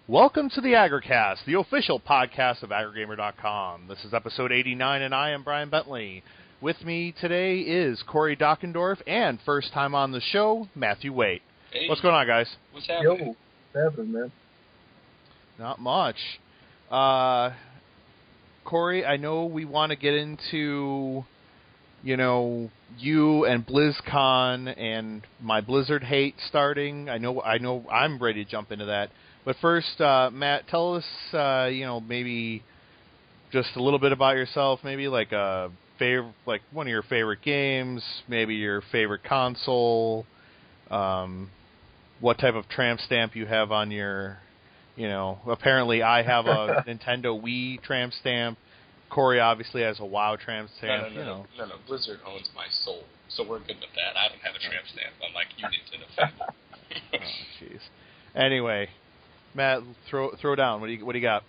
Welcome to the AggroCast, the official podcast of AggroGamer.com. This is episode 89, and I am Brian Bentley. With me today is Corey Dockendorf, and first time on the show, Matthew Waitt. Hey. What's going on, guys? What's happening? Yo, what's happening, man? Not much. Corey, I know we want to get into, you and BlizzCon and my Blizzard hate starting. I know I'm ready to jump into that. But first, Matt, tell us, maybe just a little bit about yourself. Maybe like one of your favorite games, maybe your favorite console. What type of tramp stamp you have on your, apparently I have a Nintendo Wii tramp stamp. Corey obviously has a WoW tramp stamp. No. Blizzard owns my soul, so we're good with that. I don't have a tramp stamp. I'm like, you need to defend it. Oh, jeez. Anyway, Matt, throw down. What do you got?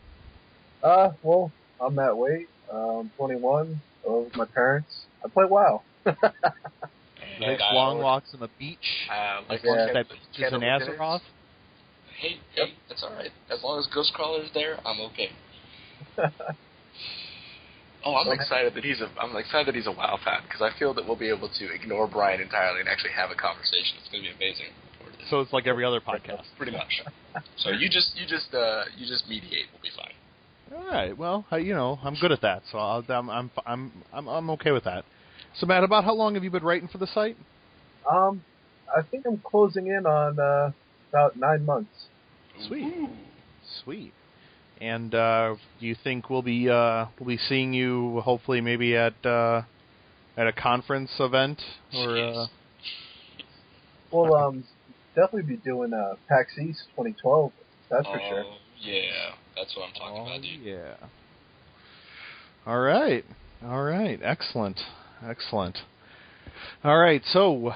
Well, I'm Matt Waitt. I'm 21. I live with my parents. I play WoW. Takes long walks on the beach. Like that beaches in Azeroth. Hey, that's all right. As long as Ghostcrawler's there, I'm okay. I'm excited that he's a WoW fan because I feel that we'll be able to ignore Brian entirely and actually have a conversation. It's going to be amazing. So it's like every other podcast, pretty much. So you just mediate. We'll be fine. All right. Well, I'm good at that, so I'm okay with that. So Matt, about how long have you been writing for the site? I think I'm closing in on about 9 months. Sweet. And do you think we'll be seeing you hopefully maybe at a conference event or? Well, definitely be doing PAX East 2012. That's for sure. Yeah, that's what I'm talking about, dude. Yeah. All right. Excellent. All right, so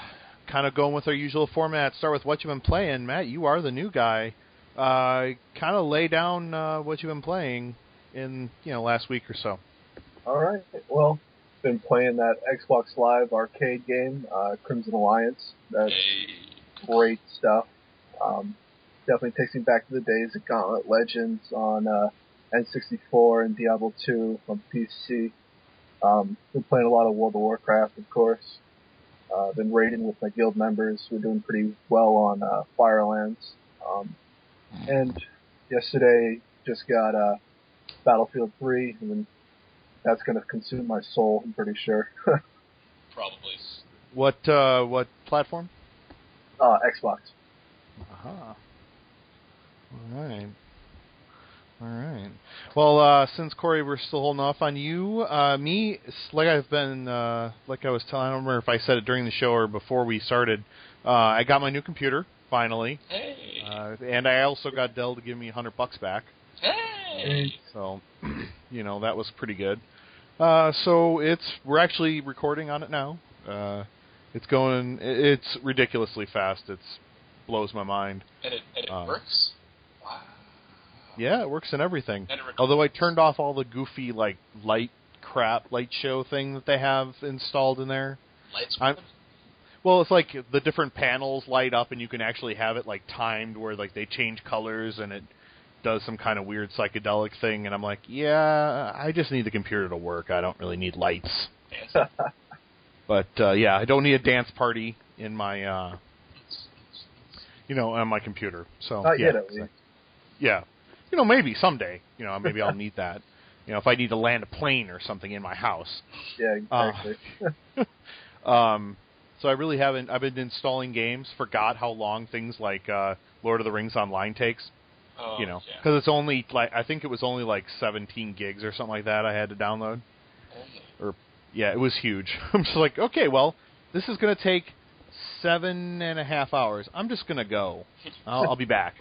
kind of going with our usual format. Start with what you've been playing. Matt, you are the new guy. Kind of lay down what you've been playing in last week or so. All right. Well, been playing that Xbox Live arcade game, Crimson Alliance. That's great stuff. Definitely takes me back to the days of Gauntlet Legends on N64 and Diablo 2 on PC. Been playing a lot of World of Warcraft, of course. Been raiding with my guild members. We're doing pretty well on Firelands. And yesterday just got Battlefield 3, and then that's going to consume my soul, I'm pretty sure. Probably. What platform? Xbox. Aha. All right. Well, since Corey, we're still holding off on you. Me, like I was telling, I don't remember if I said it during the show or before we started. I got my new computer finally. Hey. And I also got Dell to give me $100 back. Hey. So, that was pretty good. So we're actually recording on it now. It's ridiculously fast. It blows my mind. And it works? Wow. Yeah, it works in everything. Although I turned off all the goofy light show thing that they have installed in there. Well, it's like the different panels light up, and you can actually have it timed where they change colors and it does some kind of weird psychedelic thing. And I'm like, yeah, I just need the computer to work. I don't really need lights. But I don't need a dance party in my on my computer. So not yet, at least. Yeah, maybe someday. Maybe I'll need that. If I need to land a plane or something in my house. Yeah, exactly. So I really haven't. I've been installing games. Forgot how long things like Lord of the Rings Online takes. Because it's only I think it was only 17 gigs or something like that. I had to download. It was huge. I'm just like, okay, well, this is going to take 7.5 hours. I'm just going to go. I'll be back.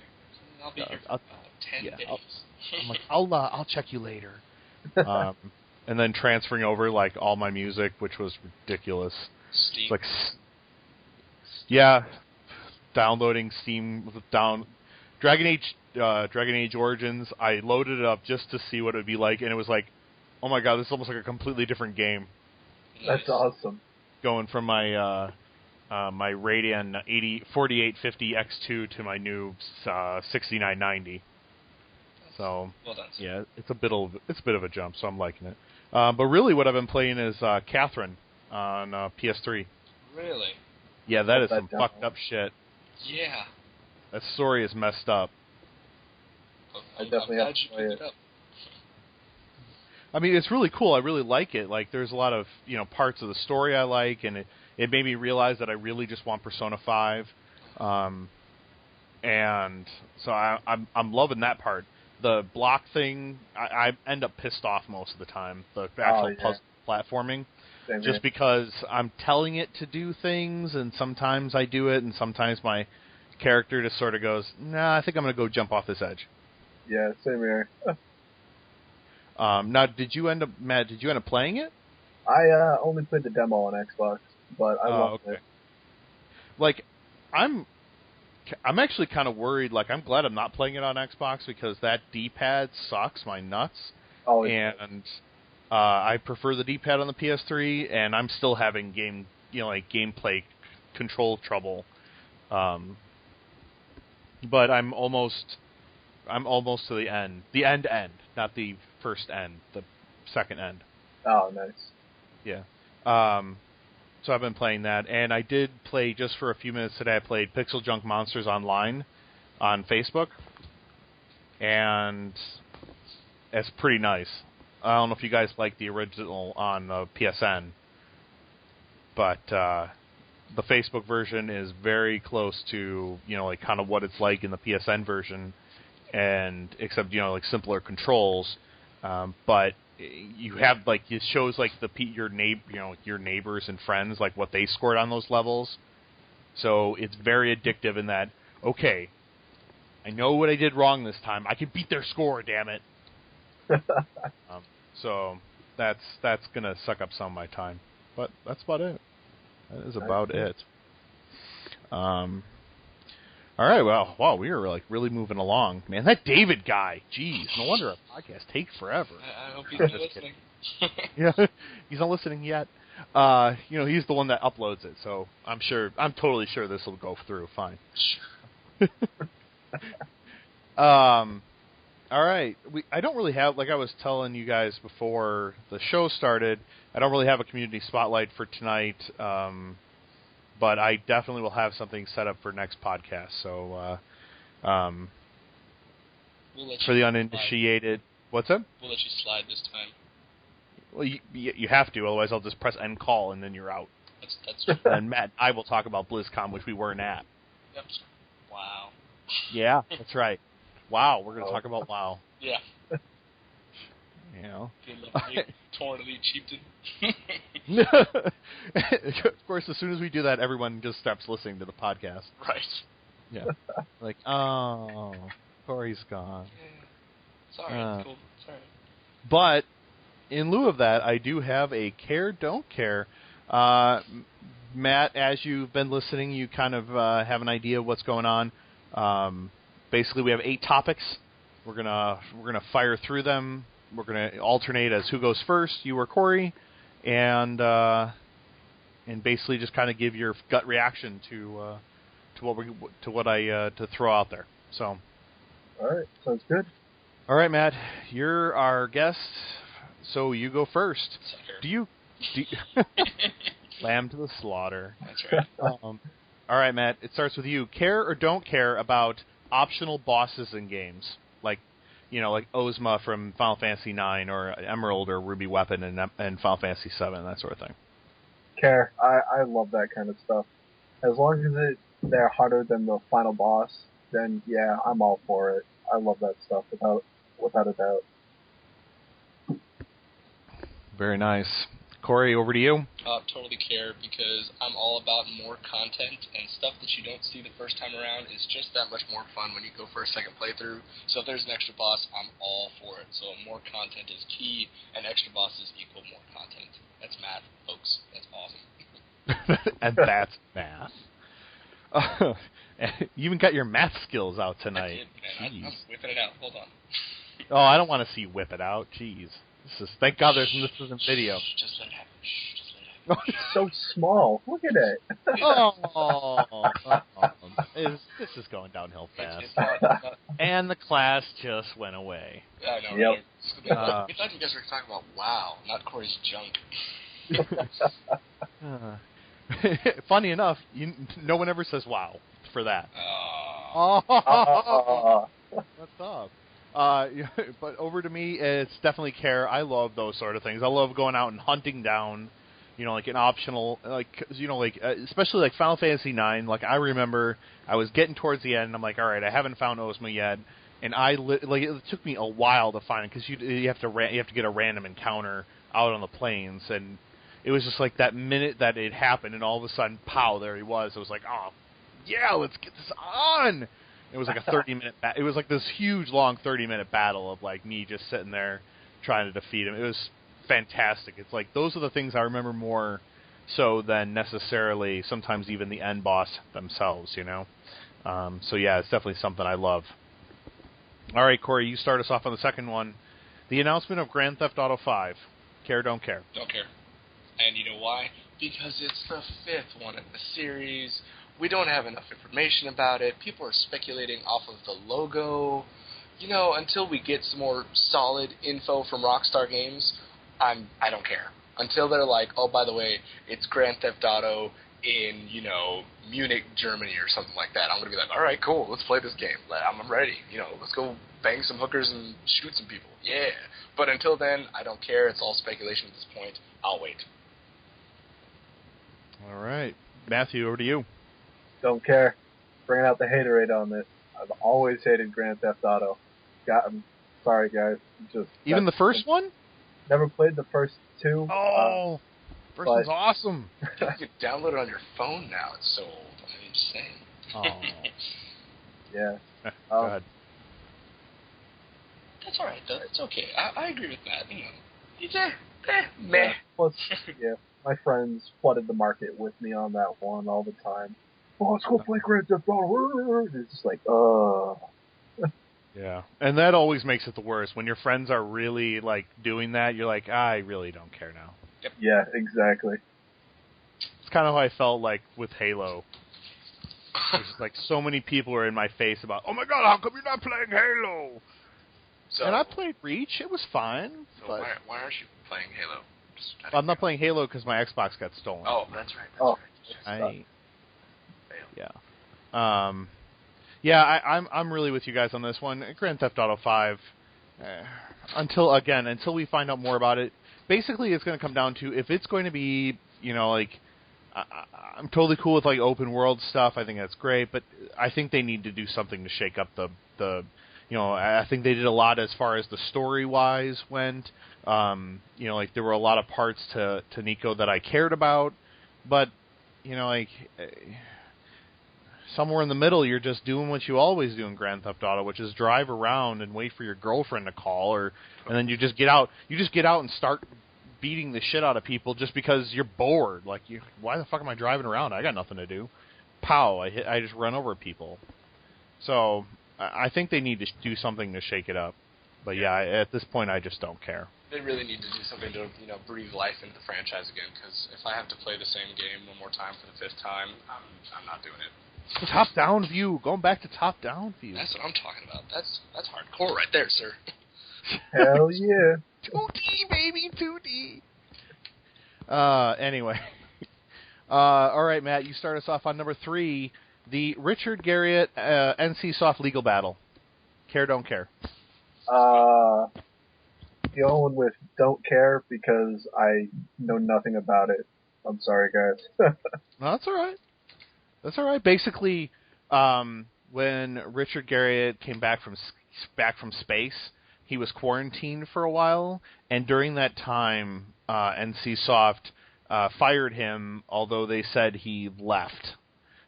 I'll be here for 10 days. I'm like, I'll check you later. And then transferring over all my music, which was ridiculous. Steam. Downloading Steam Dragon Age Origins. I loaded it up just to see what it would be like, and it was like, oh my god, this is almost like a completely different game. That's awesome. Going from my my Radeon 4850 X2 to my new 6990. So well done. Yeah, it's a bit of a jump, so I'm liking it. But really, what I've been playing is Catherine on PS3. Really? Yeah, that is some fucked up shit. Yeah. That story is messed up. I definitely have to play it. I mean, it's really cool. I really like it. Like, there's a lot of parts of the story I like, and it made me realize that I really just want Persona 5. And so I'm loving that part. The block thing, I end up pissed off most of the time. The actual puzzle platforming. Just because I'm telling it to do things, and sometimes I do it, and sometimes my character just sort of goes, nah, I think I'm going to go jump off this edge. Yeah, same here. Now, Matt, did you end up playing it? I only played the demo on Xbox, but I loved it. Like, I'm actually kind of worried. Like, I'm glad I'm not playing it on Xbox because that D-pad sucks my nuts. Oh, and I prefer the D-pad on the PS3, and I'm still having gameplay control trouble. But I'm almost to the end. The end, not the first end. The second end. Oh, nice. Yeah. So I've been playing that, and I did play just for a few minutes today. I played Pixel Junk Monsters Online on Facebook, and it's pretty nice. I don't know if you guys like the original on PSN, but the Facebook version is very close to kind of what it's like in the PSN version, and except simpler controls, but you have it shows your neighbors and friends what they scored on those levels, so it's very addictive in that. Okay, I know what I did wrong this time. I can beat their score, damn it. So that's gonna suck up some of my time, but that's about it. That is about it. All right, well, wow, we are really moving along, man. That David guy, jeez, no wonder our podcast takes forever. I hope he's not listening. Yeah, he's not listening yet. He's the one that uploads it, so I'm totally sure this will go through fine. All right, I don't really have, like I was telling you guys before the show started, I don't really have a community spotlight for tonight. But I definitely will have something set up for next podcast. So, for the uninitiated, what's up? We'll let you slide this time. Well, you have to, otherwise I'll just press end call and then you're out. That's true. And Matt and I will talk about Blizzcon, which we weren't at. Yep. Wow. Yeah, that's right. Wow, we're going to talk about WoW. Yeah. Torn elite chieftain. Of course, as soon as we do that, everyone just stops listening to the podcast. Right. Yeah. Like, oh, Corey's gone. Yeah. Sorry, it's cool. Sorry. But in lieu of that, I do have a care, don't care. Matt, as you've been listening, you kind of have an idea of what's going on. Basically, we have 8 topics. We're gonna fire through them. We're going to alternate as who goes first, you or Corey, and basically just kind of give your gut reaction to what I throw out there. So, all right, sounds good. All right, Matt, you're our guest, so you go first. Do you lamb to the slaughter? That's right. All right, Matt, it starts with you. Care or don't care about optional bosses in games, like Ozma from Final Fantasy IX, or Emerald or Ruby Weapon in Final Fantasy VII, that sort of thing. Care. I love that kind of stuff. As long as they're harder than the final boss, then yeah, I'm all for it. I love that stuff without a doubt. Very nice. Corey, over to you. Totally care, because I'm all about more content, and stuff that you don't see the first time around is just that much more fun when you go for a second playthrough. So if there's an extra boss, I'm all for it. So more content is key, and extra bosses equal more content. That's math, folks. That's awesome. And that's math. You even got your math skills out tonight. I did, man. I'm whipping it out. Hold on. Oh, I don't want to see you whip it out. Jeez. Thank God this isn't video. Just let it happen. Just let it happen. It's so small. Look at it. This is going downhill fast. And the class just went away. I know, yep. Right? We thought you guys were talking about WoW, not Corey's junk. Funny enough, no one ever says wow for that. What's up? But over to me, it's definitely care. I love those sort of things. I love going out and hunting down, like an optional, especially like Final Fantasy IX. Like I remember, I was getting towards the end, and I'm like, all right, I haven't found Ozma yet, and it took me a while to find it because you have to get a random encounter out on the plains, and it was just like that minute that it happened, and all of a sudden, pow, there he was. It was like, oh, yeah, let's get this on. It was like a 30-minute. It was like this huge, long 30-minute battle of like me just sitting there trying to defeat him. It was fantastic. It's like those are the things I remember more so than necessarily sometimes even the end boss themselves. So yeah, it's definitely something I love. All right, Corey, you start us off on the second one. The announcement of Grand Theft Auto 5. Care, don't care. Don't care. And you know why? Because it's the 5th one in the series. We don't have enough information about it. People are speculating off of the logo. Until we get some more solid info from Rockstar Games, I don't care. Until they're like, oh, by the way, it's Grand Theft Auto in, Munich, Germany or something like that. I'm going to be like, all right, cool, let's play this game. I'm ready. Let's go bang some hookers and shoot some people. Yeah. But until then, I don't care. It's all speculation at this point. I'll wait. All right. Matthew, over to you. Don't care. Bringing out the haterade on this. I've always hated Grand Theft Auto. I'm sorry, guys. Even the first one? Never played the first two. Oh, first one's awesome. You can download it on your phone now. It's so old. I'm just saying. Oh. Yeah. Go ahead. That's all right, though. It's okay. I agree with that. It's meh. Plus, yeah, my friends flooded the market with me on that one all the time. Oh, let's go play Grand Theft Auto. It's just like, Yeah, and that always makes it the worst. When your friends are really, doing that, you're like, I really don't care now. Yep. Yeah, exactly. It's kind of how I felt like with Halo. There's so many people are in my face about, oh my god, how come you're not playing Halo? So, and I played Reach. It was fine. So but why aren't you playing Halo? I'm not playing Halo because my Xbox got stolen. Oh, that's right. I'm really with you guys on this one. Grand Theft Auto 5. Until we find out more about it, basically it's going to come down to if it's going to be, I'm totally cool with open world stuff. I think that's great, but I think they need to do something to shake up the I think they did a lot as far as the story-wise went. There were a lot of parts to Nico that I cared about, but, somewhere in the middle, you're just doing what you always do in Grand Theft Auto, which is drive around and wait for your girlfriend to call, and then you just get out and start beating the shit out of people just because you're bored. Why the fuck am I driving around? I got nothing to do. Pow! I just run over people. So I think they need to do something to shake it up. But yeah, at this point, I just don't care. They really need to do something to, breathe life into the franchise again. Because if I have to play the same game one more time for the 5th time, I'm not doing it. Top-down view. Going back to top-down view. That's what I'm talking about. That's hardcore right there, sir. Hell yeah. 2D, baby, 2D. Anyway. All right, Matt, you start us off on number 3. The Richard Garriott NCSoft legal battle. Care, don't care. Going with don't care because I know nothing about it. I'm sorry, guys. No, that's all right. That's all right. Basically, when Richard Garriott came back from space, he was quarantined for a while, and during that time, NCSoft fired him, although they said he left.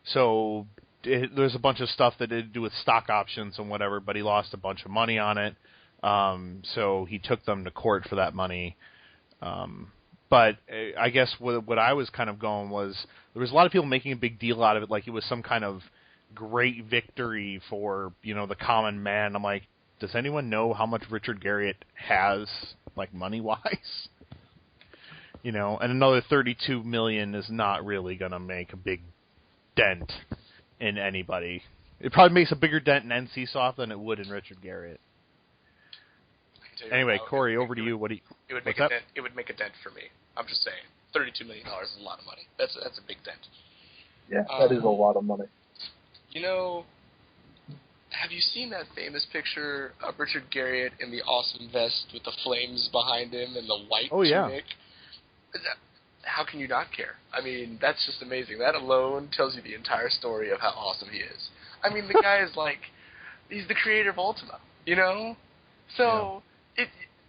So there's a bunch of stuff that had to do with stock options and whatever, but he lost a bunch of money on it. So he took them to court for that money. But I guess what I was kind of going was there was a lot of people making a big deal out of it, like it was some kind of great victory for, the common man. I'm like, does anyone know how much Richard Garriott has, money-wise? and another $32 million is not really going to make a big dent in anybody. It probably makes a bigger dent in NCSoft than it would in Richard Garriott. Anyway, Corey, over to you. What do you? It would make a dent. It would make a dent for me. I'm just saying, $32 million is a lot of money. That's a big dent. Yeah, that is a lot of money. Have you seen that famous picture of Richard Garriott in the awesome vest with the flames behind him and the white tunic? How can you not care? I mean, that's just amazing. That alone tells you the entire story of how awesome he is. I mean, the guy is he's the creator of Ultima, So,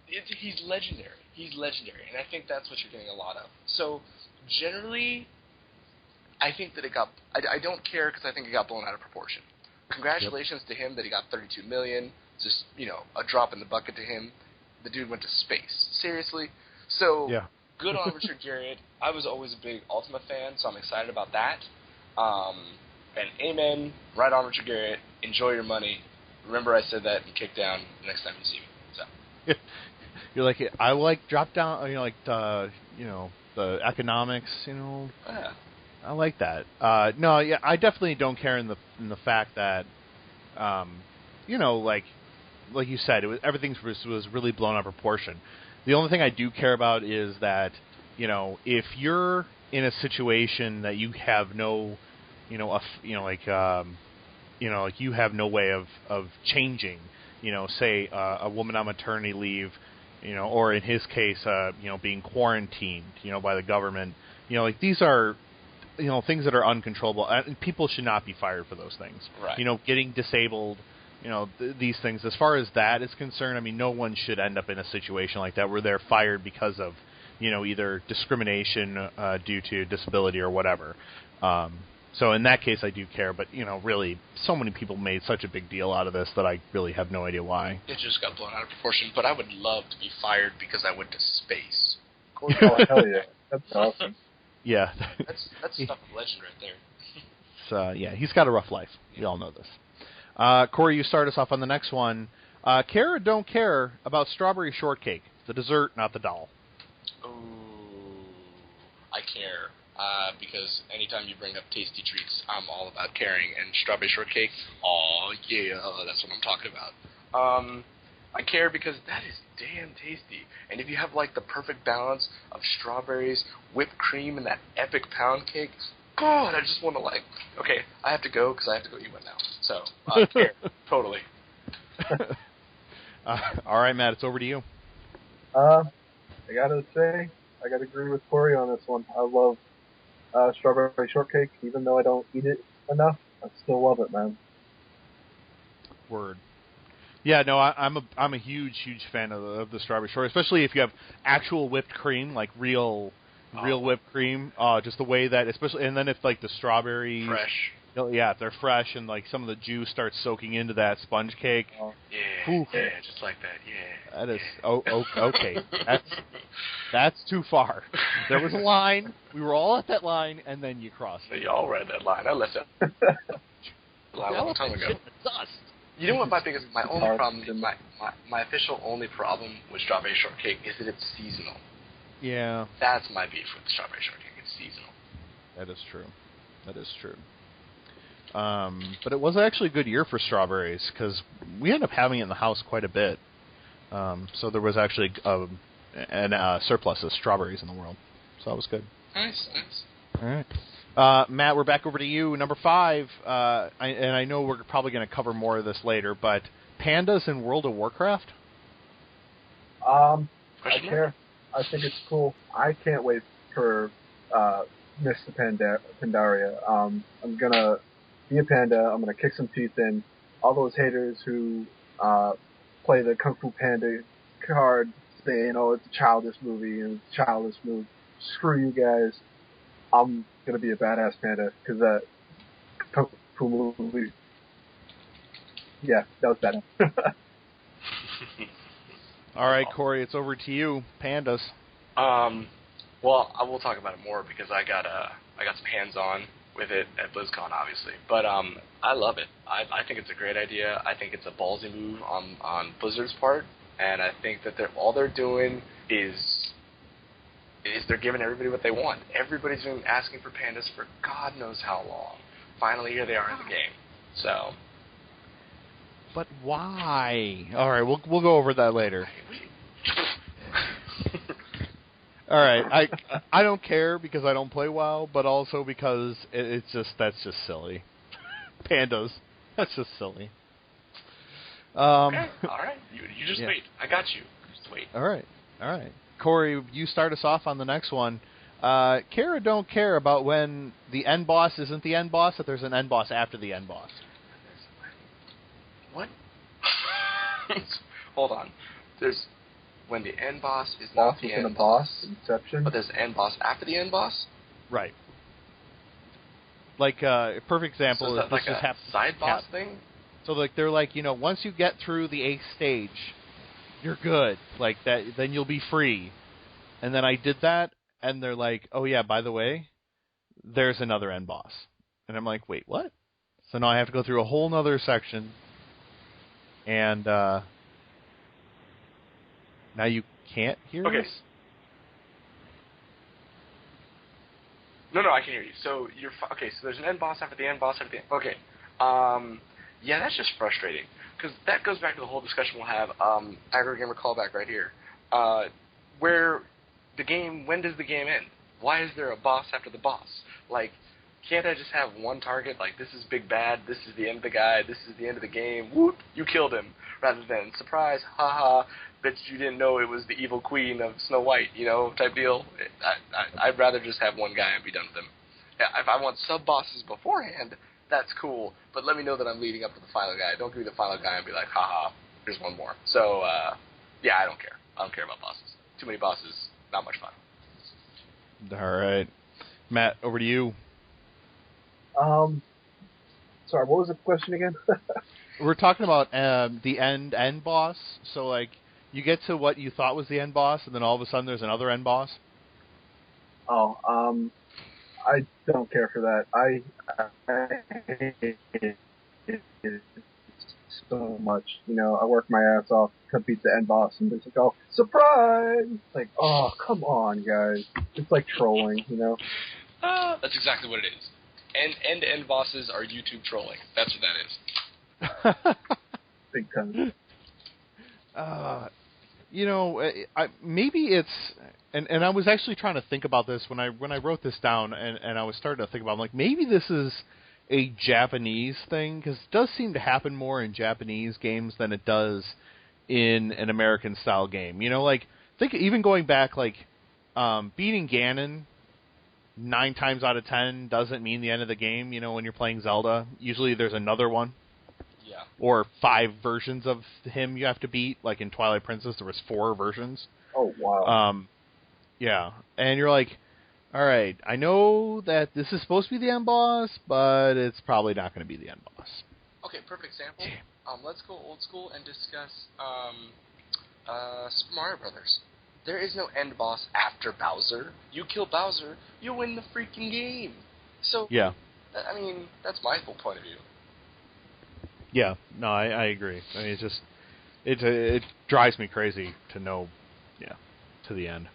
he's legendary. He's legendary, and I think that's what you're getting a lot of. So, generally, I think that I don't care because I think it got blown out of proportion. Congratulations to him that he got $32 million. Just, a drop in the bucket to him. The dude went to space. Seriously. So, good on Richard Garriott. I was always a big Ultima fan, so I'm excited about that. And amen. Right on, Richard Garriott. Enjoy your money. Remember I said that and kick down next time you see me. So. You're like, I like drop down, the economics, Yeah. I like that. No, yeah, I definitely don't care in the fact that, like you said, everything was really blown out of proportion. The only thing I do care about is that, if you're in a situation that you have no, you have no way of changing, say a woman on maternity leave, or in his case, being quarantined, by the government, these are, things that are uncontrollable, and people should not be fired for those things. Right. Getting disabled, these things. As far as that is concerned, I mean, no one should end up in a situation like that where they're fired because of, either discrimination due to disability or whatever. So in that case, I do care. But, really, so many people made such a big deal out of this that I really have no idea why. It just got blown out of proportion. But I would love to be fired because I went to space. Oh, hell yeah. That's awesome. Yeah. That's stuff of legend right there. So, he's got a rough life. We all know this. Corey, you start us off on the next one. Care or don't care about strawberry shortcake, the dessert, not the doll? Ooh, I care. Because anytime you bring up tasty treats, I'm all about caring. And strawberry shortcake, that's what I'm talking about. I care because that is damn tasty. And if you have, the perfect balance of strawberries, whipped cream, and that epic pound cake, God, I just want to, okay, I have to go because I have to go eat one now. So, I care. Totally. All right, Matt, it's over to you. I gotta say, I gotta agree with Corey on this one. I love strawberry shortcake, even though I don't eat it enough. I still love it, man. Word. Yeah, no, I'm a huge fan of the strawberry shortcake, especially if you have actual whipped cream, like real whipped cream. Just the way that, especially, and then if the strawberries fresh. If they're fresh and some of the juice starts soaking into that sponge cake. Yeah, just like that. Yeah. That is okay. That's too far. There was a line. We were all at that line, and then you crossed it. Y'all read that line. I left it a long time ago. Dust. You know what my only problem, my official only problem with strawberry shortcake is that it's seasonal. Yeah. That's my beef with strawberry shortcake. It's seasonal. That is true. But it was actually a good year for strawberries because we ended up having it in the house quite a bit. So there was actually a surplus of strawberries in the world. So that was good. Nice. All right. Matt, we're back over to you. Number 5, and I know we're probably going to cover more of this later, but pandas in World of Warcraft? I care. I think it's cool. I can't wait for Mr. Pandaria. I'm going to be a panda. I'm going to kick some teeth in. All those haters who play the Kung Fu Panda card saying, it's a childish movie and it's a childish move. Screw you guys. I'm going to be a badass panda because that Kung Fu movie, that was bad. All right, Corey, it's over to you. Pandas. Well, I will talk about it more because I got some hands-on with it at BlizzCon, obviously. But I love it. I think it's a great idea. I think it's a ballsy move on Blizzard's part, and I think that all they're doing is is they're giving everybody what they want. Everybody's been asking for pandas for God knows how long. Finally, here they are in the game. So. But why? All right, we'll go over that later. All right, I don't care because I don't play WoW, but also because that's just silly. Pandas, that's just silly. Okay, all right, you just wait. I got you. Just wait. All right. Corey, you start us off on the next one. Care or don't care about when the end boss isn't the end boss, that there's an end boss after the end boss. What? Hold on. There's when the end boss is not the end boss. Inception. But there's an end boss after the end boss. Right. Like a perfect example so is is that like a side boss thing. So like they're like, once you get through the 8th stage, you're good. Like that, then you'll be free. And then I did that, and they're like, oh yeah, by the way, there's another end boss. And I'm like, wait, what? So now I have to go through a whole nother section. And now you can't hear us? No, I can hear you. So you're okay. So there's an end boss after the end boss after the end. Okay. Yeah, that's just frustrating because that goes back to the whole discussion we'll have. AggroGamer callback right here. Where the game? When does the game end? Why is there a boss after the boss? Like, can't I just have one target? Like, this is Big Bad, this is the end of the guy, this is the end of the game, whoop, you killed him. Rather than, surprise, haha, bet you didn't know it was the evil queen of Snow White, type deal. I'd rather just have one guy and be done with him. Yeah, if I want sub-bosses beforehand, that's cool, but let me know that I'm leading up to the final guy. Don't give me the final guy and be like, haha, here's one more. So, yeah, I don't care. I don't care about bosses. Too many bosses, not much fun. All right. Matt, over to you. Sorry, what was the question again? We're talking about the end boss. So, like, you get to what you thought was the end boss, and then all of a sudden there's another end boss. Oh, I don't care for that. I hate it so much. I work my ass off to beat the end boss, and just go, surprise! Like, oh, come on, guys. It's like trolling, That's exactly what it is. End bosses are YouTube trolling. That's what that is. Big time. Maybe it's, and I was actually trying to think about this when I wrote this down, and I was starting to think about, like, maybe this is a Japanese thing, because it does seem to happen more in Japanese games than it does in an American-style game. Think even going back, like, beating Ganon 9 times out of 10 doesn't mean the end of the game, when you're playing Zelda. Usually there's another one. Yeah. Or 5 versions of him you have to beat. Like in Twilight Princess, there was 4 versions. Oh, wow. Yeah. And you're like, all right, I know that this is supposed to be the end boss, but it's probably not going to be the end boss. Okay, perfect example. Let's go old school and discuss Super Mario Brothers. There is no end boss after Bowser. You kill Bowser, you win the freaking game. So, yeah. I mean, that's my whole point of view. Yeah, no, I agree. I mean, it drives me crazy to know, to the end.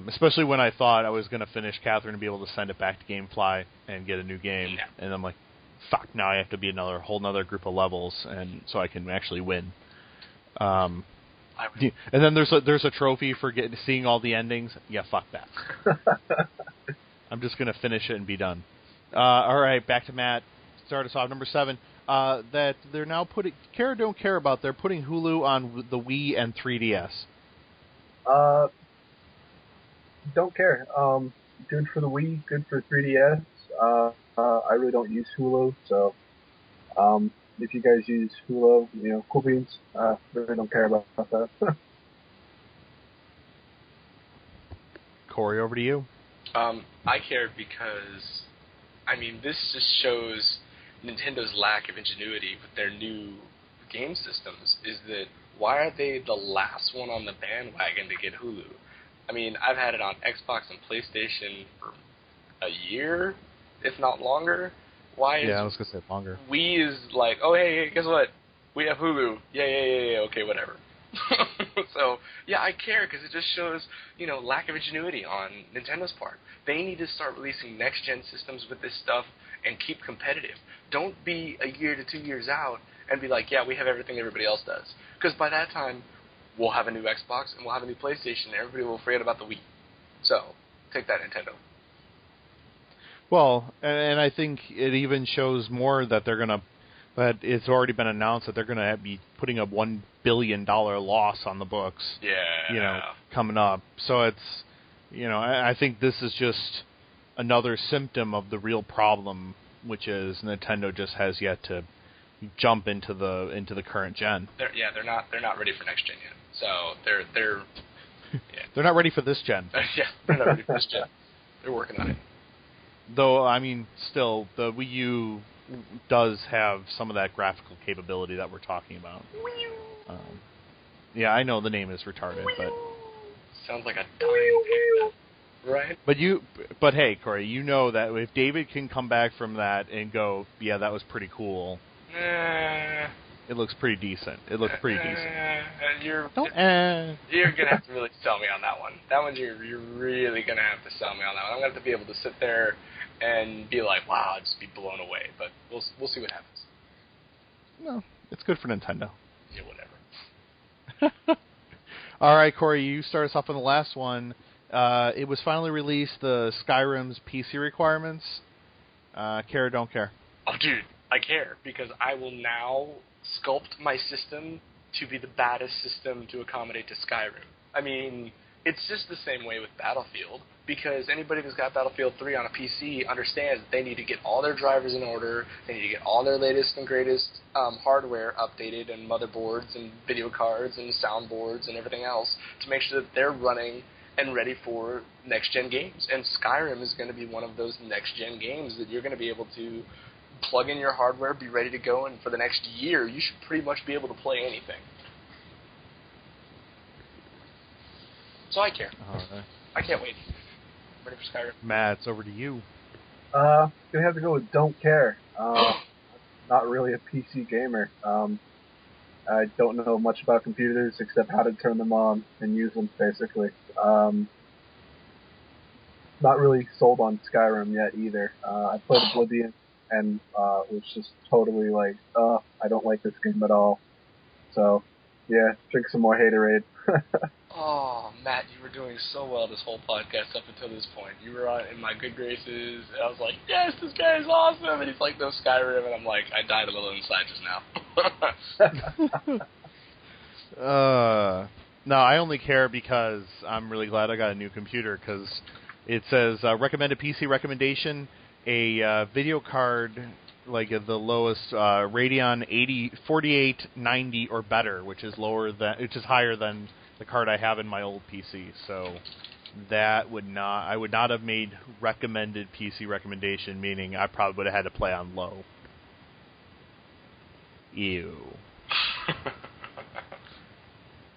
Especially when I thought I was going to finish Catherine and be able to send it back to GameFly and get a new game, and I'm like, fuck, now I have to be whole nother group of levels, and so I can actually win. And then there's a trophy for seeing all the endings. Yeah, fuck that. I'm just going to finish it and be done. All right, back to Matt. Start us off, number 7. That they're now putting, care or don't care about, they're putting Hulu on the Wii and 3DS. Don't care. Good for the Wii, good for 3DS. I really don't use Hulu, so if you guys use Hulu, cool beans. Really don't care about that. Corey, over to you. I care because, this just shows Nintendo's lack of ingenuity with their new game systems. Is that why are they the last one on the bandwagon to get Hulu? I've had it on Xbox and PlayStation for a year, if not longer. Why is I was going to say longer. Wii is like, oh, hey, guess what? We have Hulu. Yeah, okay, whatever. So, yeah, I care because it just shows, lack of ingenuity on Nintendo's part. They need to start releasing next-gen systems with this stuff and keep competitive. Don't be a year to 2 years out and be like, yeah, we have everything everybody else does. Because by that time, we'll have a new Xbox and we'll have a new PlayStation and everybody will forget about the Wii. So, take that, Nintendo. Well, and I think it even shows more that that it's already been announced that they're going to be putting a $1 billion loss on the books. Yeah. Coming up. So it's, I think this is just another symptom of the real problem, which is Nintendo just has yet to jump into the current gen. They're not ready for next gen yet. So they're they're not ready for this gen. Yeah, they're not ready for this gen. They're working on it. Though, I mean, still, the Wii U does have some of that graphical capability that we're talking about. Yeah, I know the name is retarded, but sounds like a dying panda, right? But hey, Corey, you know that if David can come back from that and go, yeah, that was pretty cool. It looks pretty decent. You're gonna have to really sell me on that one. That one you're really gonna have to sell me on that one. I'm gonna have to be able to sit there and be like, wow, I'd just be blown away. But we'll see what happens. No, it's good for Nintendo. Yeah, whatever. All right, Corey, you start us off on the last one. It was finally released, the Skyrim's PC requirements. Care or don't care? Oh, dude, I care, because I will now sculpt my system to be the baddest system to accommodate to Skyrim. I mean, it's just the same way with Battlefield, because anybody who's got Battlefield 3 on a PC understands that they need to get all their drivers in order, they need to get all their latest and greatest hardware updated, and motherboards and video cards and soundboards and everything else to make sure that they're running and ready for next-gen games. And Skyrim is going to be one of those next-gen games that you're going to be able to plug in your hardware, be ready to go, and for the next year, you should pretty much be able to play anything. So I care. All right. I can't wait. I'm ready for Skyrim. Matt, it's over to you. Gonna have to go with don't care. Not really a PC gamer. I don't know much about computers except how to turn them on and use them, basically. Not really sold on Skyrim yet either. I played Oblivion and was just totally like, I don't like this game at all. So, yeah, drink some more Haterade. Oh, Matt, you were doing so well this whole podcast up until this point. You were in my good graces, and I was like, yes, this guy is awesome, and he's like, no Skyrim, and I'm like, I died a little inside just now. No, I only care because I'm really glad I got a new computer, because it says recommended PC recommendation, a video card, like the lowest Radeon 4890 or better, which is higher than the card I have in my old PC. So I would not have made recommended PC recommendation, meaning I probably would have had to play on low. Ew.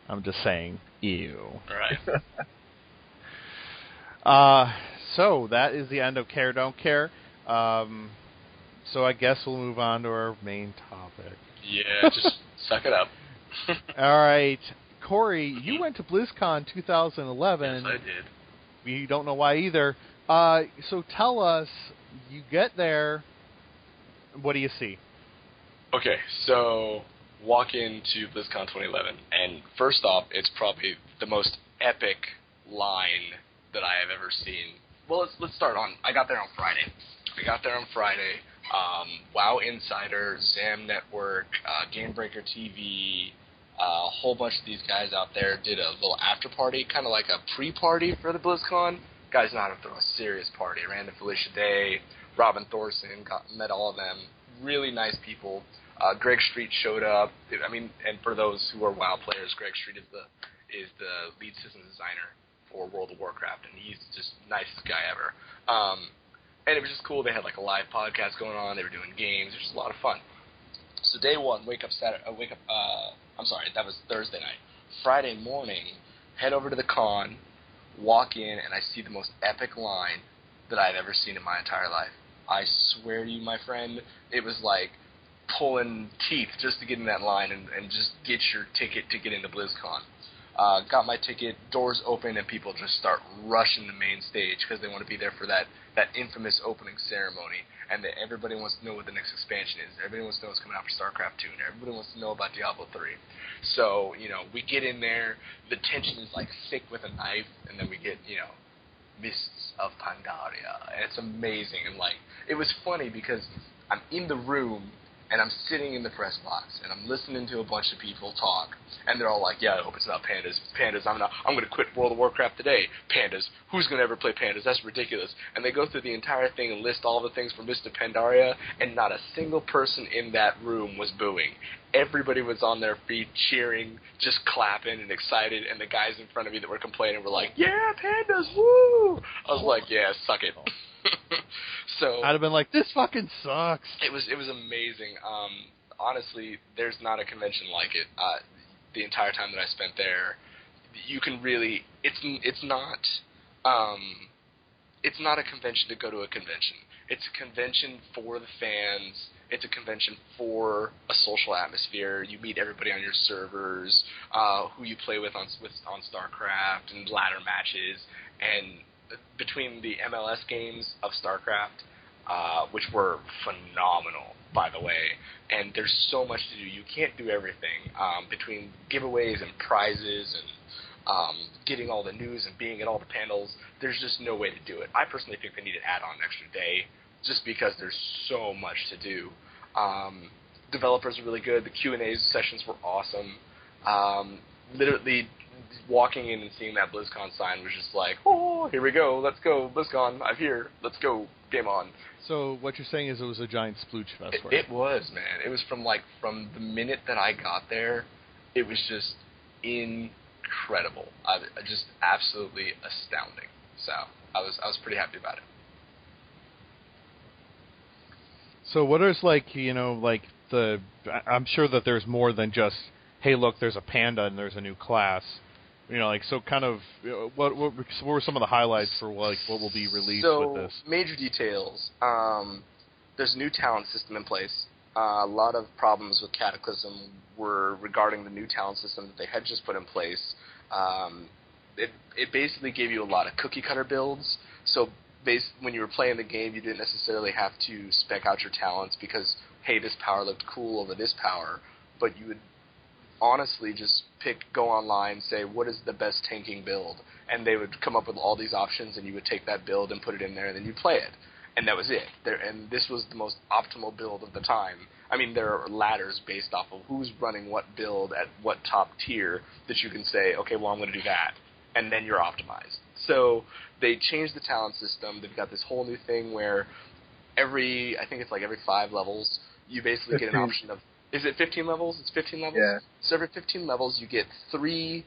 I'm just saying, ew. Right. So that is the end of Care Don't Care. So I guess we'll move on to our main topic. Yeah, just suck it up. All right. Corey, you went to BlizzCon 2011. Yes, I did. We don't know why either. So tell us, you get there, what do you see? Okay, so walk into BlizzCon 2011, and first off, it's probably the most epic line that I have ever seen. Well, let's start on, I got there on Friday. WoW Insider, ZAM Network, Gamebreaker TV, a whole bunch of these guys out there did a little after party, kind of like a pre-party for the BlizzCon. Guys know how to throw a serious party. I ran to Felicia Day, Robin Thorson, met all of them. Really nice people. Greg Street showed up. I mean, and for those who are WoW players, Greg Street is the lead system designer for World of Warcraft, and he's just nicest guy ever. And it was just cool. They had like a live podcast going on. They were doing games. It was just a lot of fun. So day one, that was Thursday night. Friday morning, head over to the con, walk in, and I see the most epic line that I've ever seen in my entire life. I swear to you, my friend, it was like pulling teeth just to get in that line and just get your ticket to get into BlizzCon. Got my ticket, doors open, and people just start rushing the main stage because they want to be there for that infamous opening ceremony. And that everybody wants to know what the next expansion is. Everybody wants to know what's coming out for StarCraft 2, and everybody wants to know about Diablo 3. So, we get in there, the tension is like thick with a knife, and then we get, Mists of Pandaria. And it's amazing. And, it was funny because I'm in the room, and I'm sitting in the press box, and I'm listening to a bunch of people talk, and they're all like, yeah, I hope it's not Pandas. Pandas, I'm going to quit World of Warcraft today. Pandas, who's going to ever play Pandas? That's ridiculous. And they go through the entire thing and list all the things from Mist of Pandaria, and not a single person in that room was booing. Everybody was on their feet, cheering, just clapping and excited, and the guys in front of me that were complaining were like, yeah, Pandas, woo! I was like, yeah, suck it. So I'd have been like, this fucking sucks. It was amazing. Honestly, there's not a convention like it. The entire time that I spent there, you can really. It's not a convention to go to a convention. It's a convention for the fans. It's a convention for a social atmosphere. You meet everybody on your servers, who you play with on StarCraft, and ladder matches, and between the MLS games of StarCraft, which were phenomenal, by the way, and there's so much to do. You can't do everything. Between giveaways and prizes and getting all the news and being at all the panels, there's just no way to do it. I personally think they need to add on an extra day just because there's so much to do. Developers are really good. The Q&A sessions were awesome. Literally walking in and seeing that Blizzcon sign was just like, oh, here we go, let's go, Blizzcon, I'm here, let's go, game on. So what you're saying is it was a giant splooge fest for you? It was, man. It was from the minute that I got there, it was just incredible. Just absolutely astounding. So I was pretty happy about it. So what is I'm sure that there's more than just, hey, look, there's a panda and there's a new class. So kind of, what were some of the highlights for what will be released with this? So, major details. There's a new talent system in place. A lot of problems with Cataclysm were regarding the new talent system that they had just put in place. It basically gave you a lot of cookie-cutter builds. So when you were playing the game, you didn't necessarily have to spec out your talents because, hey, this power looked cool over this power, but you would honestly just go online, say, what is the best tanking build? And they would come up with all these options, and you would take that build and put it in there, and then you'd play it. And that was it. And this was the most optimal build of the time. I mean, there are ladders based off of who's running what build at what top tier that you can say, okay, well, I'm going to do that. And then you're optimized. So they changed the talent system. They've got this whole new thing where every 5 levels, you basically 15. get an option of, is it 15 levels? It's 15 levels? Yeah. So every 15 levels, you get 3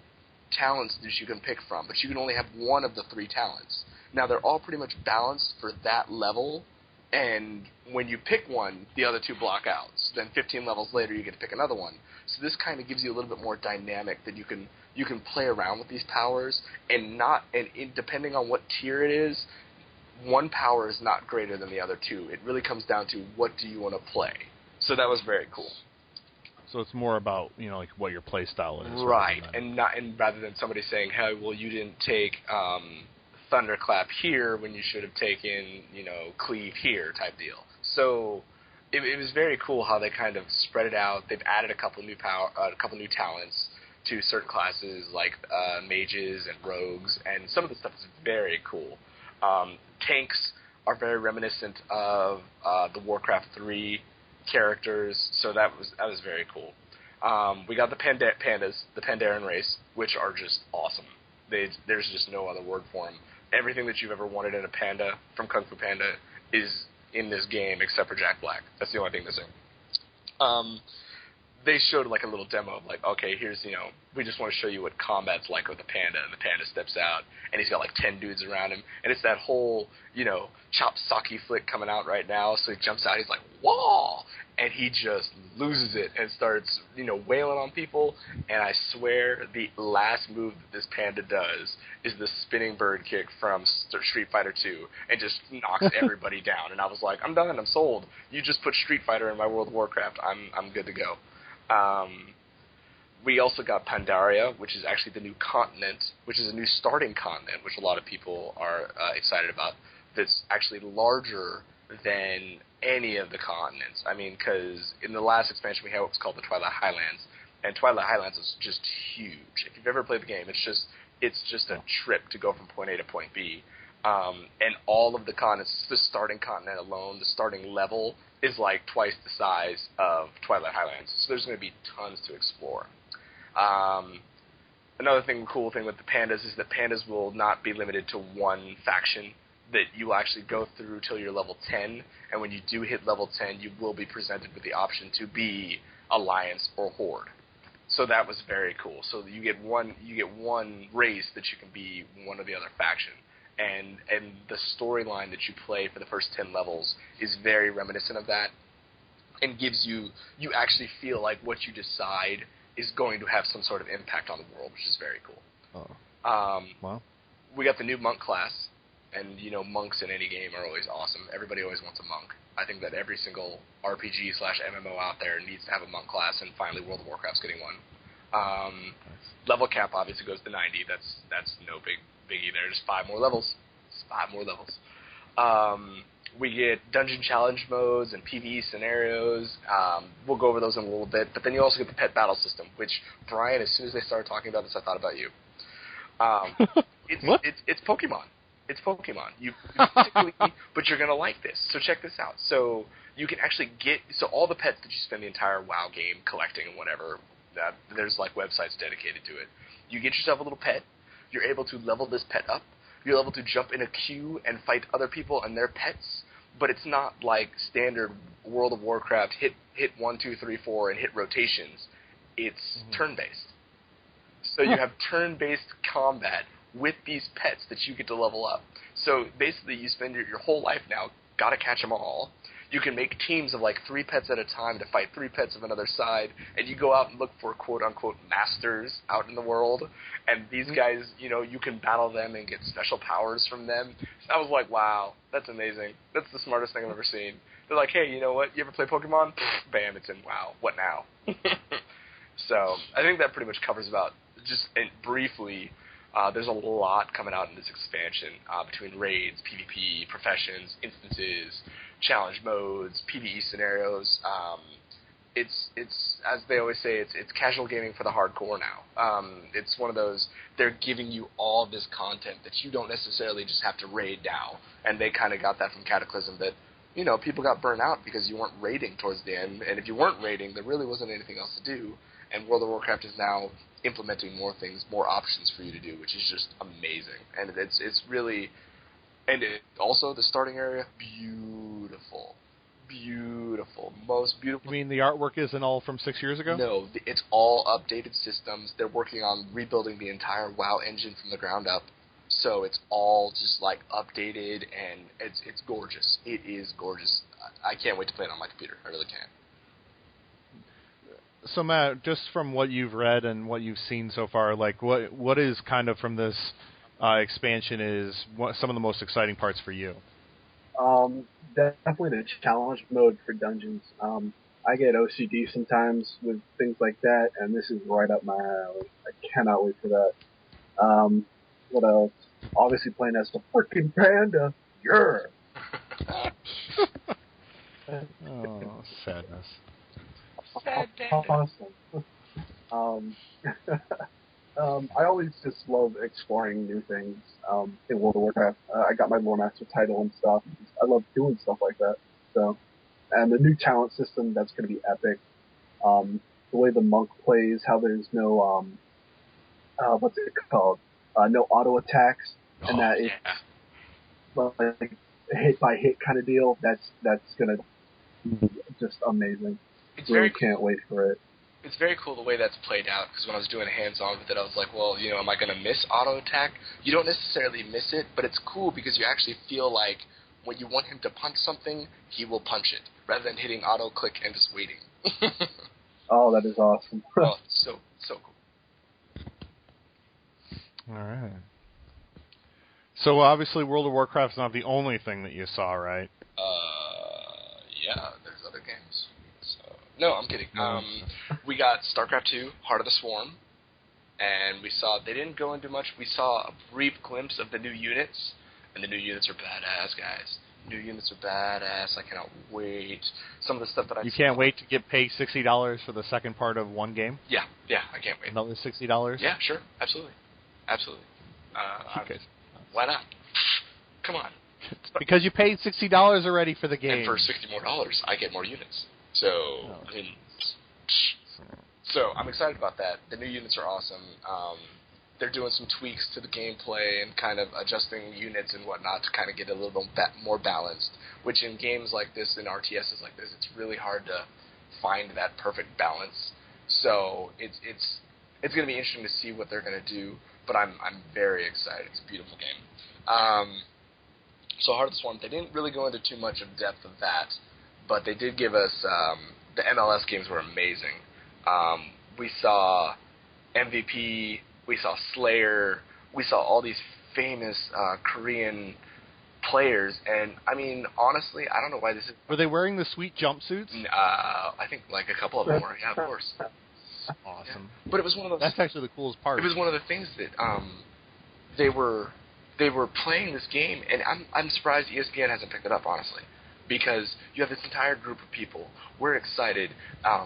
talents that you can pick from, but you can only have one of the 3 talents. Now, they're all pretty much balanced for that level, and when you pick one, the other 2 block out. So then 15 levels later, you get to pick another one. So this kind of gives you a little bit more dynamic that you can play around with these powers, and depending on what tier it is, one power is not greater than the other 2. It really comes down to what do you want to play. So that was very cool. So it's more about what your play style is, right? And rather than somebody saying, "Hey, well, you didn't take Thunderclap here when you should have taken Cleave here," type deal. So it was very cool how they kind of spread it out. They've added a couple new talents to certain classes like mages and rogues, and some of the stuff is very cool. Tanks are very reminiscent of the Warcraft 3 characters, so that was very cool. We got the pandas, the Pandaren race, which are just awesome. There's just no other word for them. Everything that you've ever wanted in a panda from Kung Fu Panda is in this game except for Jack Black. That's the only thing missing. They showed a little demo of okay, here's, we just want to show you what combat's like with the panda, and the panda steps out, and he's got 10 dudes around him, and it's that whole, chop sake flick coming out right now, so he jumps out, he's like, whoa, and he just loses it and starts, wailing on people, and I swear the last move that this panda does is the spinning bird kick from Street Fighter 2, and just knocks everybody down, and I was like, I'm done, I'm sold. You just put Street Fighter in my World of Warcraft, I'm good to go. We also got Pandaria, which is actually the new continent, which is a new starting continent, which a lot of people are excited about. That's actually larger than any of the continents. I mean, because in the last expansion we had what was called the Twilight Highlands, and Twilight Highlands is just huge. If you've ever played the game, it's just a trip to go from point A to point B. And all of the continents, the starting continent alone, the starting level, is like twice the size of Twilight Highlands. So there's going to be tons to explore. Another cool thing with the pandas is that pandas will not be limited to one faction, that you will actually go through till you're level 10, and when you do hit level 10, you will be presented with the option to be Alliance or Horde. So that was very cool. So you get one race that you can be one or the other faction. And the storyline that you play for the first 10 levels is very reminiscent of that, and gives you actually feel like what you decide is going to have some sort of impact on the world, which is very cool. Wow. We got the new monk class, and monks in any game are always awesome. Everybody always wants a monk. I think that every single RPG/MMO out there needs to have a monk class, and finally World of Warcraft's getting one. Level cap obviously goes to 90. That's no biggie there. Just 5 more levels. We get dungeon challenge modes and PvE scenarios. We'll go over those in a little bit. But then you also get the pet battle system, which, Brian, as soon as they started talking about this, I thought about you. It's Pokemon. It's Pokemon. But you're going to like this. So check this out. So you can actually all the pets that you spend the entire WoW game collecting and whatever, there's like websites dedicated to it. You get yourself a little pet. You're able to level this pet up. You're able to jump in a queue and fight other people and their pets. But it's not like standard World of Warcraft hit 1, 2, 3, 4 and hit rotations. It's turn-based. So you have turn-based combat with these pets that you get to level up. So basically you spend your whole life now, gotta catch them all. You can make teams of like 3 pets at a time to fight 3 pets of another side, and you go out and look for quote-unquote masters out in the world, and these guys, you can battle them and get special powers from them. So I was like, wow, that's amazing. That's the smartest thing I've ever seen. They're like, hey, you know what? You ever play Pokemon? Bam, it's in WoW. What now? So I think that pretty much covers about, briefly, there's a lot coming out in this expansion between raids, PvP, professions, instances, challenge modes, PvE scenarios. It's as they always say, it's casual gaming for the hardcore now. It's one of those, they're giving you all of this content that you don't necessarily just have to raid now. And they kind of got that from Cataclysm that, people got burnt out because you weren't raiding towards the end. And if you weren't raiding, there really wasn't anything else to do. And World of Warcraft is now implementing more things, more options for you to do, which is just amazing. And it's really, and also the starting area, beautiful, most beautiful. You mean the artwork isn't all from 6 years ago? No, it's all updated systems. They're working on rebuilding the entire WoW engine from the ground up. So it's all just like updated, and it's gorgeous. It is gorgeous. I can't wait to play it on my computer. I really can't. So Matt, just from what you've read and what you've seen so far, like what is kind of from this expansion is some of the most exciting parts for you? Definitely the challenge mode for dungeons. I get OCD sometimes with things like that, and this is right up my alley. I cannot wait for that. What else? Obviously playing as the freaking panda. Yeah. Oh, sadness. Sad panda. Awesome. I always just love exploring new things in World of Warcraft. I got my Lore Master title and stuff. I love doing stuff like that. So, and the new talent system, that's going to be epic. The way the monk plays, how there's no what's it called? No auto attacks, and that it's like hit by hit kind of deal. That's going to be just amazing. It's really very can't wait for it. It's very cool the way that's played out, because when I was doing a hands-on with it, I was like, well, am I going to miss auto attack? You don't necessarily miss it, but it's cool because you actually feel like when you want him to punch something, he will punch it, rather than hitting auto click and just waiting. Oh, that is awesome. Oh, so cool. All right. So obviously World of Warcraft is not the only thing that you saw, right? Yeah, there's other games. So No, I'm kidding. We got StarCraft 2, Heart of the Swarm, and we saw, they didn't go into much, we saw a brief glimpse of the new units, and the new units are badass, guys. New units are badass. I cannot wait. Some of the stuff that I... You can't wait to get paid $60 for the second part of one game? Yeah, I can't wait. Another $60? Yeah, sure, absolutely. Why not? Come on. Because you paid $60 already for the game. And for $60 more, I get more units. So, so I'm excited about that. The new units are awesome. They're doing some tweaks to the gameplay and kind of adjusting units and whatnot to kind of get a little bit more balanced, which in games like this, in RTSs like this, it's really hard to find that perfect balance. So it's going to be interesting to see what they're going to do, but I'm very excited. It's a beautiful game. So Heart of the Swarm, they didn't really go into too much of depth of that, but they did give us, the MLS games were amazing. We saw MVP, we saw Slayer, we saw all these famous Korean players, and I mean, honestly, I don't know why this is... Were they wearing the sweet jumpsuits? I think like a couple of them were, yeah, of course. Awesome. Yeah. But it was one of those... That's actually the coolest part. It was one of the things that they were playing this game, and I'm surprised ESPN hasn't picked it up, honestly, because you have this entire group of people. We're excited.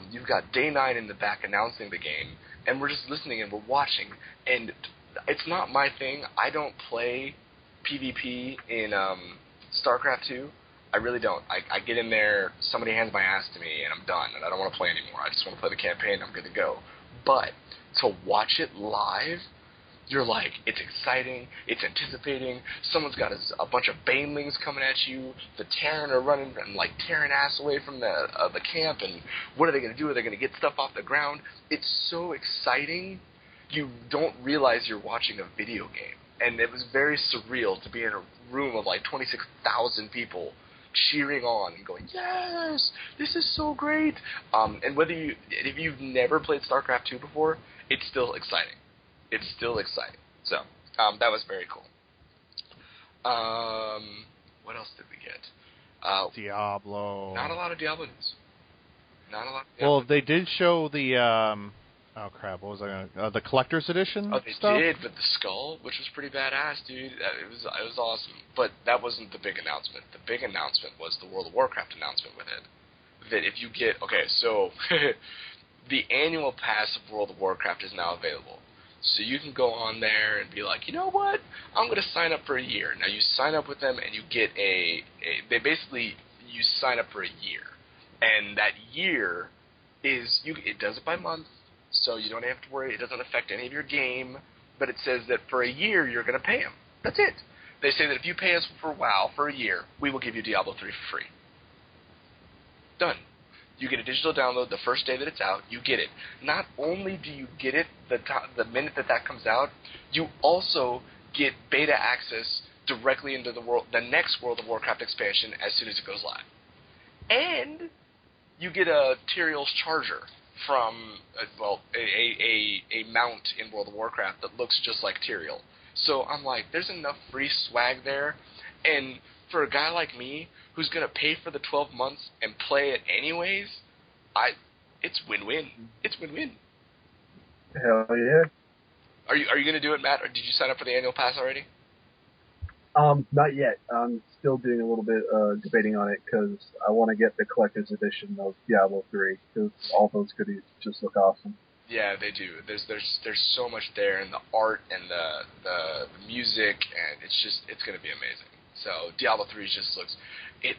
You've got Day 9 in the back announcing the game, and we're just listening and we're watching. And it's not my thing. I don't play PvP in StarCraft 2. I really don't. I get in there, somebody hands my ass to me, and I'm done, and I don't want to play anymore. I just want to play the campaign, and I'm good to go. But to watch it live, you're like, it's exciting, it's anticipating, someone's got a bunch of banelings coming at you, the Terran are running and like tearing ass away from the camp, and what are they going to do? Are they going to get stuff off the ground? It's so exciting, you don't realize you're watching a video game. And it was very surreal to be in a room of like 26,000 people cheering on and going, yes, this is so great. And if you've never played StarCraft 2 before, it's still exciting. It's still exciting. So, that was very cool. What else did we get? Diablo. Not a lot of Diablo news. Well, they did show the, oh crap, what was I going to, the collector's edition stuff? Did, with the skull, which was pretty badass, dude. It was awesome. But that wasn't the big announcement. The big announcement was the World of Warcraft announcement with it. That if you get, okay, so, the annual pass of World of Warcraft is now available. So you can go on there and be like, you know what? I'm going to sign up for a year. Now you sign up with them and you get you sign up for a year. And that year it does it by month, so you don't have to worry. It doesn't affect any of your game, but it says that for a year you're going to pay them. That's it. They say that if you pay us for WoW for a year, we will give you Diablo 3 for free. Done. You get a digital download the first day that it's out. You get it. Not only do you get it the minute that comes out, you also get beta access directly into the next World of Warcraft expansion as soon as it goes live. And you get a Tyrael's Charger from, a mount in World of Warcraft that looks just like Tyrael. So I'm like, there's enough free swag there, and for a guy like me who's going to pay for the 12 months and play it anyways, it's win-win. It's win-win. Hell yeah. Are you going to do it, Matt, or did you sign up for the annual pass already? Not yet. I'm still doing a little bit debating on it because I want to get the collector's edition of Diablo 3 because all those goodies just look awesome. Yeah, they do. There's so much there, and the art and the music, and it's going to be amazing. So Diablo 3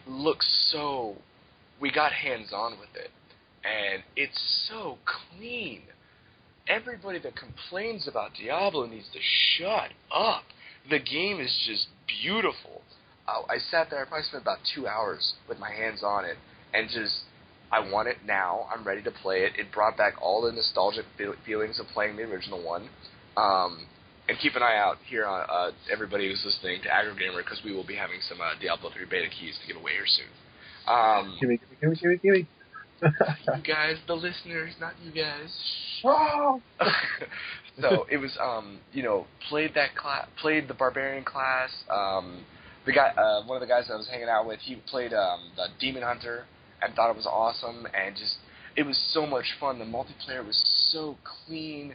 looks so, we got hands-on with it, and it's so clean. Everybody that complains about Diablo needs to shut up. The game is just beautiful. I sat there, I probably spent about 2 hours with my hands on it, and I want it now. I'm ready to play it. It brought back all the nostalgic feelings of playing the original one. And keep an eye out here on everybody who's listening to AggroGamer, because we will be having some Diablo 3 beta keys to give away here soon. Gimme. You guys, the listeners, not you guys. Oh! So it was, played the Barbarian class. The guy, one of the guys I was hanging out with, he played the Demon Hunter and thought it was awesome. And It was so much fun. The multiplayer was so clean.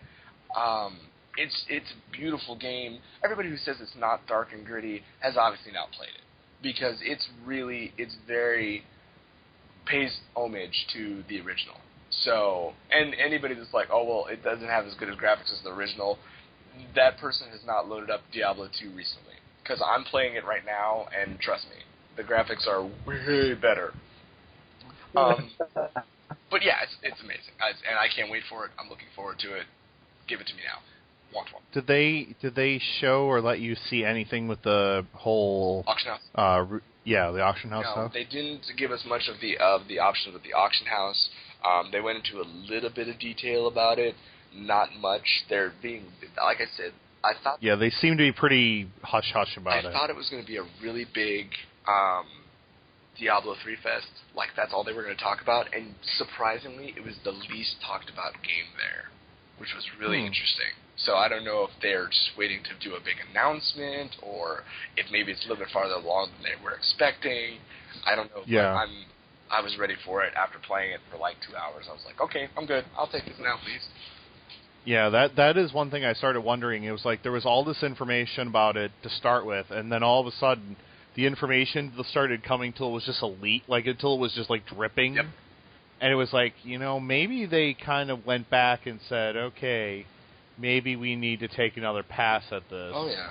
It's a beautiful game. Everybody who says it's not dark and gritty has obviously not played it, because it's very pays homage to the original. So, and anybody that's like, oh well, it doesn't have as good as graphics as the original, that person has not loaded up Diablo 2 recently, because I'm playing it right now, and trust me, the graphics are way better. But yeah, it's amazing, and I can't wait for it. I'm looking forward to it. Give it to me now. Want one. Did they show or let you see anything with the whole auction house? The auction house stuff. They didn't give us much of the options with the auction house. They went into a little bit of detail about it, not much. They're being, like I said, I thought. Yeah, they seem to be pretty hush hush about it. I thought it was going to be a really big Diablo 3 fest. Like that's all they were going to talk about, and surprisingly, it was the least talked about game there, which was really interesting. So I don't know if they're just waiting to do a big announcement, or if maybe it's a little bit farther along than they were expecting. I don't know. Yeah. I was ready for it after playing it for like 2 hours. I was like, okay, I'm good. I'll take this now, please. Yeah, that is one thing I started wondering. It was like there was all this information about it to start with, and then all of a sudden the information started coming till it was just until it was just like dripping. Yep. And it was like, maybe they kind of went back and said, okay, maybe we need to take another pass at this. Oh, yeah.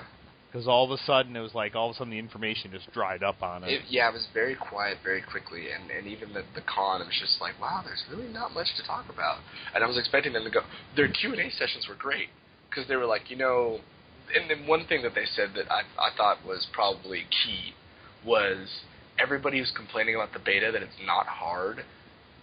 Because all of a sudden, it was like, all of a sudden the information just dried up on it. It was very quiet very quickly, and even the con, it was just like, wow, there's really not much to talk about. And I was expecting them to go, their Q&A sessions were great, because they were like, and then one thing that they said that I thought was probably key was everybody who's complaining about the beta, that it's not hard,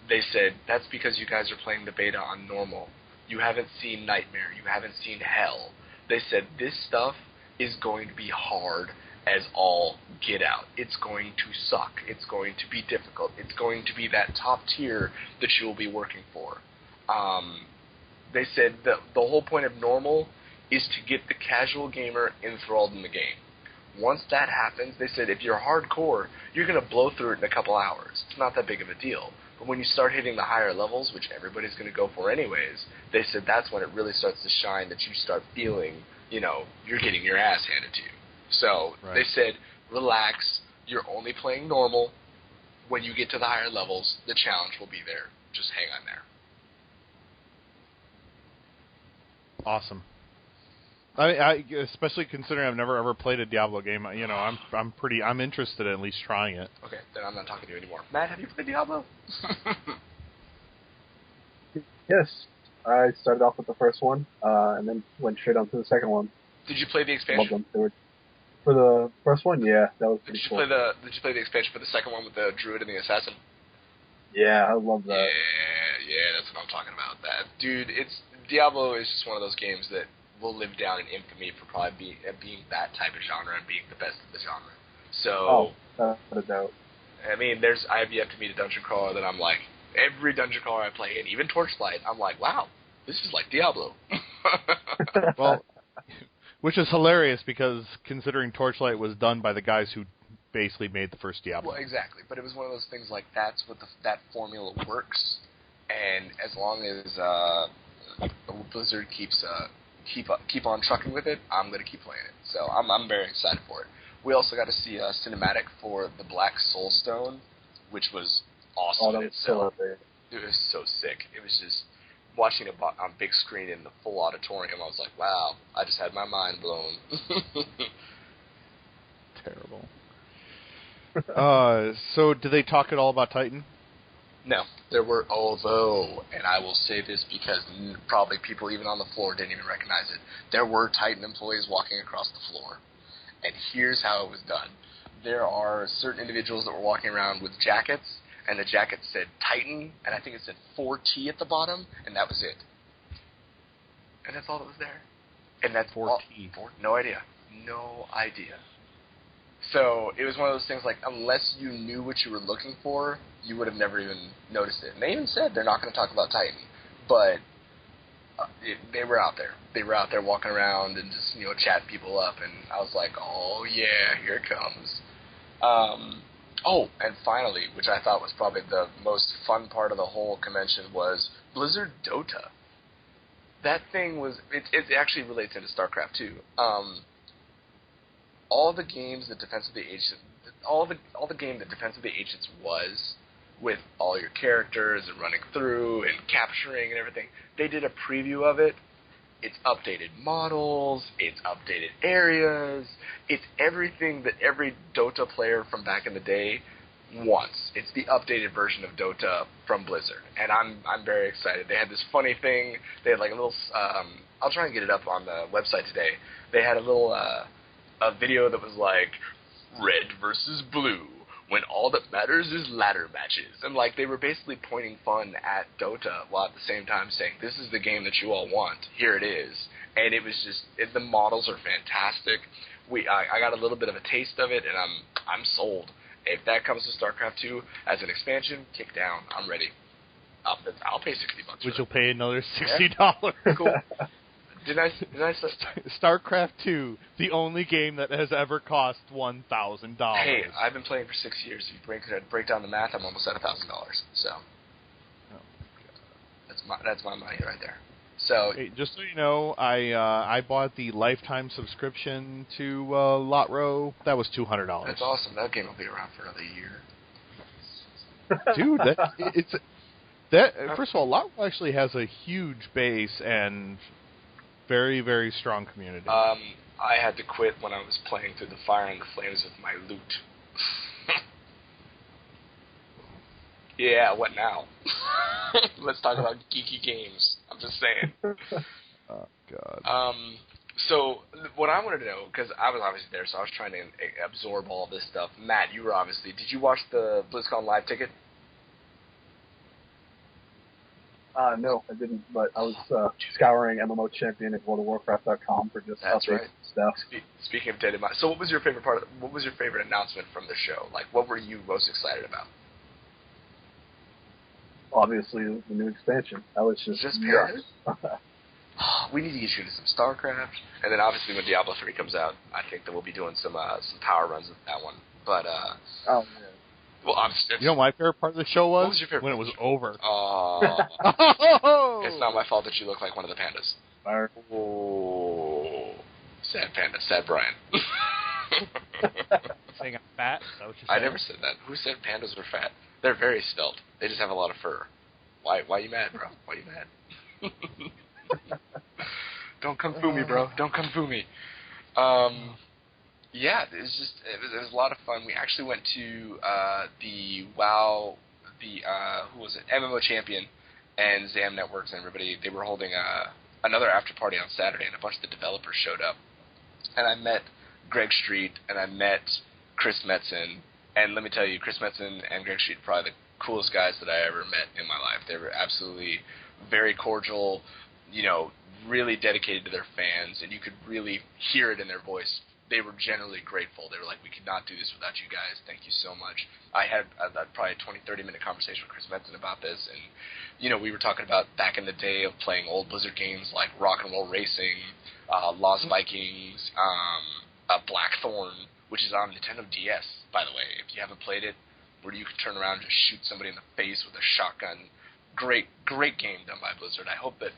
they said, that's because you guys are playing the beta on normal. You haven't seen Nightmare. You haven't seen Hell. They said, this stuff is going to be hard as all get out. It's going to suck. It's going to be difficult. It's going to be that top tier that you will be working for. They said that the whole point of normal is to get the casual gamer enthralled in the game. Once that happens, they said, if you're hardcore, you're going to blow through it in a couple hours. It's not that big of a deal. But when you start hitting the higher levels, which everybody's going to go for anyways, they said that's when it really starts to shine, that you start feeling, you're getting your ass handed to you. So They said, relax, you're only playing normal. When you get to the higher levels, the challenge will be there. Just hang on there. Awesome. I especially considering I've never ever played a Diablo game, I'm interested in at least trying it. Okay, then I'm not talking to you anymore. Matt, have you played Diablo? Yes, I started off with the first one, and then went straight on to the second one. Did you play the expansion? For the first one, yeah, that was pretty cool. Did you play the expansion for the second one with the druid and the assassin? Yeah, I love that. Yeah, that's what I'm talking about. That dude, Diablo is just one of those games that will live down in infamy for probably being that type of genre and being the best of the genre. So, without a doubt. I mean, I have yet to meet a dungeon crawler that I'm like, every dungeon crawler I play, and even Torchlight, I'm like, wow, this is like Diablo. Well, which is hilarious because considering Torchlight was done by the guys who basically made the first Diablo. Well, exactly, but it was one of those things like that's what that formula works, and as long as Blizzard keep on trucking with it, I'm going to keep playing it. So I'm very excited for it. We also got to see a cinematic for the Black Soul Stone, which was awesome in itself. It was so sick. It was just watching it on big screen in the full auditorium. I was like, wow, I just had my mind blown. Terrible. So did they talk at all about Titan? No. There were, although, and I will say this because probably people even on the floor didn't even recognize it, there were Titan employees walking across the floor. And here's how it was done. There are certain individuals that were walking around with jackets, and the jacket said Titan, and I think it said 4T at the bottom, and that was it. And that's all that was there. And that's 4T. No idea. No idea. So it was one of those things like, unless you knew what you were looking for, you would have never even noticed it. And they even said they're not going to talk about Titan. But they were out there. They were out there walking around and just, chatting people up. And I was like, oh, yeah, here it comes. Oh, and finally, which I thought was probably the most fun part of the whole convention, was Blizzard Dota. That thing was, it actually relates into StarCraft too. All the games that Defense of the Ancients, all the game that Defense of the Ancients was, with all your characters and running through and capturing and everything, they did a preview of it. It's updated models, it's updated areas, it's everything that every Dota player from back in the day wants. It's the updated version of Dota from Blizzard, and I'm very excited. They had this funny thing. They had like a little. I'll try and get it up on the website today. They had a little a video that was like red versus blue, when all that matters is ladder matches. And like they were basically pointing fun at Dota while at the same time saying, this is the game that you all want. Here it is. And it was just, the models are fantastic. I got a little bit of a taste of it, and I'm sold. If that comes to StarCraft 2 as an expansion, kick down. I'm ready. I'll pay $60 for it. Which will pay another $60. Yeah. Cool. Did I StarCraft 2, the only game that has ever cost $1,000. Hey, I've been playing for 6 years. If you break down the math, I'm almost at $1,000. So that's my money right there. So hey, just so you know, I bought the lifetime subscription to Lotro. That was $200. That's awesome. That game will be around for another year. Dude, first of all, Lotro actually has a huge base and very, very strong community. I had to quit when I was playing through the fire and the flames with my loot. Yeah, what now? Let's talk about geeky games. I'm just saying. Oh, God. So, what I wanted to know, because I was obviously there, so I was trying to absorb all this stuff. Matt, you were obviously... Did you watch the BlizzCon live ticket? No, I didn't, but I was scouring MMO Champion at WorldofWarcraft.com for just updates and stuff. Speaking of data, so what was your favorite part? What was your favorite announcement from the show? Like, what were you most excited about? Obviously, the new expansion. That was just Paradise? We need to get you into some StarCraft, and then obviously when Diablo 3 comes out, I think that we'll be doing some power runs with that one. But oh man. Well, you know what my favorite part of the show was? What was your favorite? When it was over. It's not my fault that you look like one of the pandas. Oh, sad panda, sad Brian. Saying I'm fat? Is that what you're saying? I never said that. Who said pandas were fat? They're very svelte. They just have a lot of fur. Why you mad, bro? Why you mad? Don't come foo me, bro. Don't come foo me. Yeah, it was a lot of fun. We actually went to the WoW, who was it? MMO Champion and ZAM Networks and everybody. They were holding another after party on Saturday, and a bunch of the developers showed up. And I met Greg Street, and I met Chris Metzen. And let me tell you, Chris Metzen and Greg Street are probably the coolest guys that I ever met in my life. They were absolutely very cordial, really dedicated to their fans, and you could really hear it in their voice. They were generally grateful. They were like, we could not do this without you guys. Thank you so much. I had probably a 20, 30-minute conversation with Chris Metzen about this, and, we were talking about back in the day of playing old Blizzard games like Rock and Roll Racing, Lost Vikings, Blackthorn, which is on Nintendo DS, by the way, if you haven't played it, where you can turn around and just shoot somebody in the face with a shotgun. Great game done by Blizzard. I hope that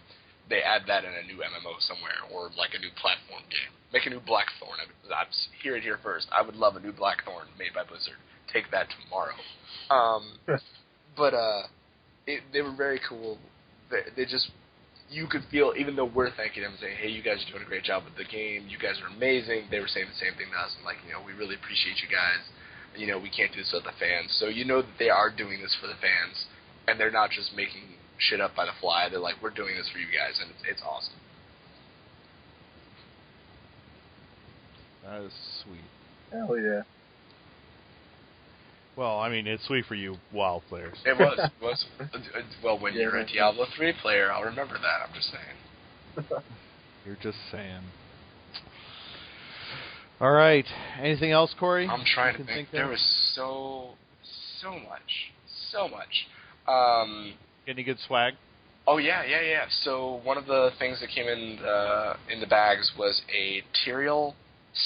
they add that in a new MMO somewhere, or like a new platform game. Make a new Blackthorn. I'm hear it here first. I would love a new Blackthorn made by Blizzard. Take that tomorrow. But they were very cool. They just, you could feel, even though we're thanking them and saying, hey, you guys are doing a great job with the game, you guys are amazing, they were saying the same thing to us, and like, we really appreciate you guys. We can't do this without the fans. So that they are doing this for the fans, and they're not just making shit up by the fly. They're like, we're doing this for you guys, and it's awesome. That is sweet. Hell yeah. Well, I mean, it's sweet for you WoW players. It was. Well, when you're a Diablo 3 player, I'll remember that. I'm just saying. You're just saying. All right. Anything else, Corey? I'm trying to think. There was so much. Any good swag? Oh yeah. So one of the things that came in the bags was a Tyrael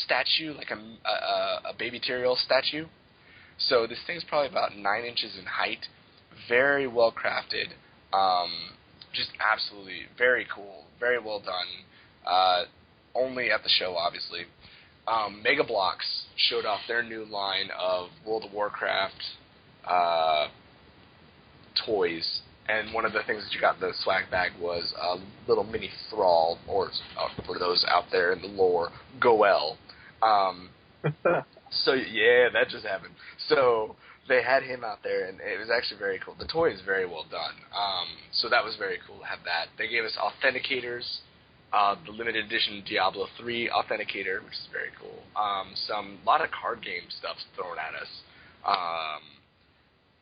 statue, like a baby Tyrael statue, So this thing's probably about 9 inches in height, very well crafted, just absolutely very cool, very well done. Only at the show, obviously. Mega Bloks showed off their new line of World of Warcraft toys, and one of the things that you got in the swag bag was a little mini Thrall, or for those out there in the lore, Goel. So, yeah, that just happened. So they had him out there, and it was actually very cool. The toy is very well done. So that was very cool to have that. They gave us authenticators, the limited edition Diablo 3 authenticator, which is very cool. A lot of card game stuff thrown at us.